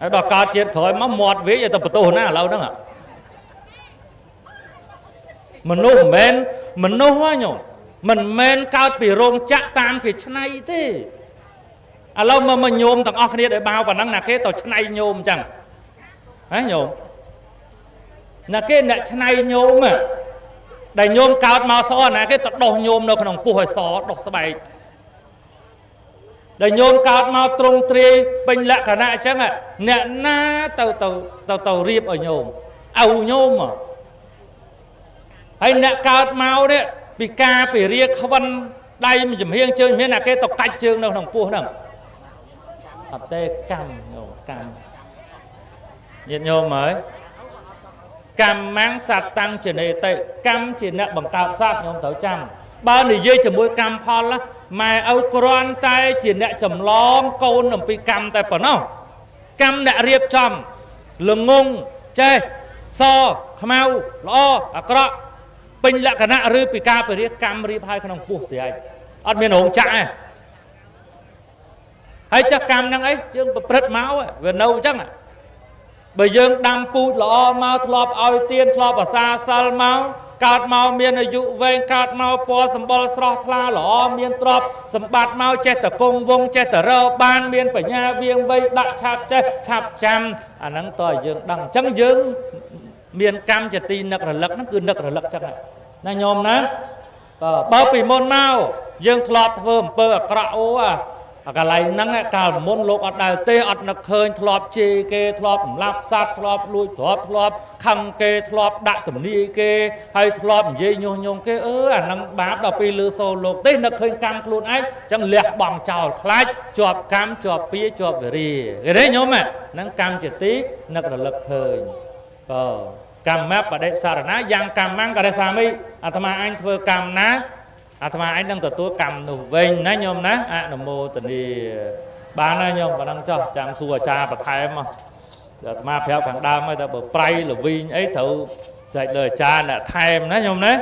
ហើយដល់កើតជាតិក្រោយមកមាត់វិញឲ្យទៅបន្ទោសណាឥឡូវហ្នឹងមនុស្សមិនមែនមនុស្សញោមមិនមែនកើតពីរោងចក្រតាមគេឆ្នៃទេឥឡូវមកញោមទាំងអស់គ្នាដែលបាវប៉ុណ្ណឹងណាគេទៅឆ្នៃញោមអញ្ចឹងហ៎ញោមណាគេអ្នកឆ្នៃញោមដែលញោមកើតមកសណាគេទៅដោះញោមនៅក្នុងពោះឲ្យសដោះស្បែកដែលញោមកើតមកត្រង់ទ្រាយពេញលក្ខណៈអញ្ចឹងអ្នកណាទៅរៀបឲ្យញោមឲ្យញោមហើយអ្នកកើតមកនេះពីការពីរាខ្វិនដៃមួយចំហៀងជើងមានណាគេទៅកាច់ជើងនៅក្នុងពោះហ្នឹងអត់ទេកម្មញោមកម្មញាតិញោមហើយកម្មងសត្វតាំងចេនេតិកម្មជាអ្នកបង្កើតសត្វញោមត្រូវចាំបើនិយាយជាមួយកម្មផលម៉ែឪគ្រាន់តែជាអ្នកចម្លងកូនអំពីកម្មតែប៉ុណ្ណោះកម្មអ្នករៀបចំល្ងងចេះសខ្មៅល្អអាក្រក់ ពេញលក្ខណៈឬពីការពរិយកម្មរៀបហើយក្នុងពោះស្រីអត់មានរោងចក្រទេហើយចាស់កម្មហ្នឹងអីយើងប្រព្រឹត្តមកវានៅអញ្ចឹងបើយើងដាំពូជល្អមកធ្លាប់ឲ្យទៀនធ្លាប់អាសាសិលមកកើតមកមានអាយុវែងកើតមកពណ៌សម្បុរស្រស់ថ្លាល្អមានទ្រព្យសម្បត្តិមកចេះតែគង់វង្សចេះតែរើបានមានបញ្ញាវៀងវៃដាក់ឆាប់ចេះឆាប់ចាំអាហ្នឹងតើយើងដឹងអញ្ចឹងយើងមានកម្មជាទីនឹករលឹកហ្នឹងគឺនឹករលឹកចឹងណាញោមណាបើពីមុនមកយើងធ្លាប់ធ្វើអំពើអាក្រក់អូកន្លែងហ្នឹងកាលមុនលោកអត់ដែលទេអត់នឹកឃើញធ្លាប់ជេរគេធ្លាប់សម្លាប់សត្វធ្លាប់លួចទ្រព្យធ្លាប់ខឹងគេធ្លាប់ដាក់ទំនាយគេហើយធ្លាប់និយាយញុះញង់គេអាហ្នឹងបាបដល់ពេលលឺសូរលោកទេនឹកឃើញកម្មខ្លួនឯងអញ្ចឹងលះបង់ចោលខ្លាចជាប់កម្មជាប់ពាជាប់វិរិយគេទេញោមហ្នឹងកម្មជាទីនឹករលឹកឃើញកម្មបដិសារណាយ៉ាងកម្មងករិសាមិអាត្មាអញធ្វើកម្មណាអាត្មាឯងនឹងទទួលកម្មនោះវិញណាញោមណាអនុមោទនីបានណាញោមប៉ុណ្ណឹងចុះចាំសួរអាចារ្យបន្ថែមមកអាត្មាប្រាប់ខាងដើមហើយតែបើប្រៃលវីងអីត្រូវស្រេចលើអាចារ្យអ្នកថែមណាញោមណា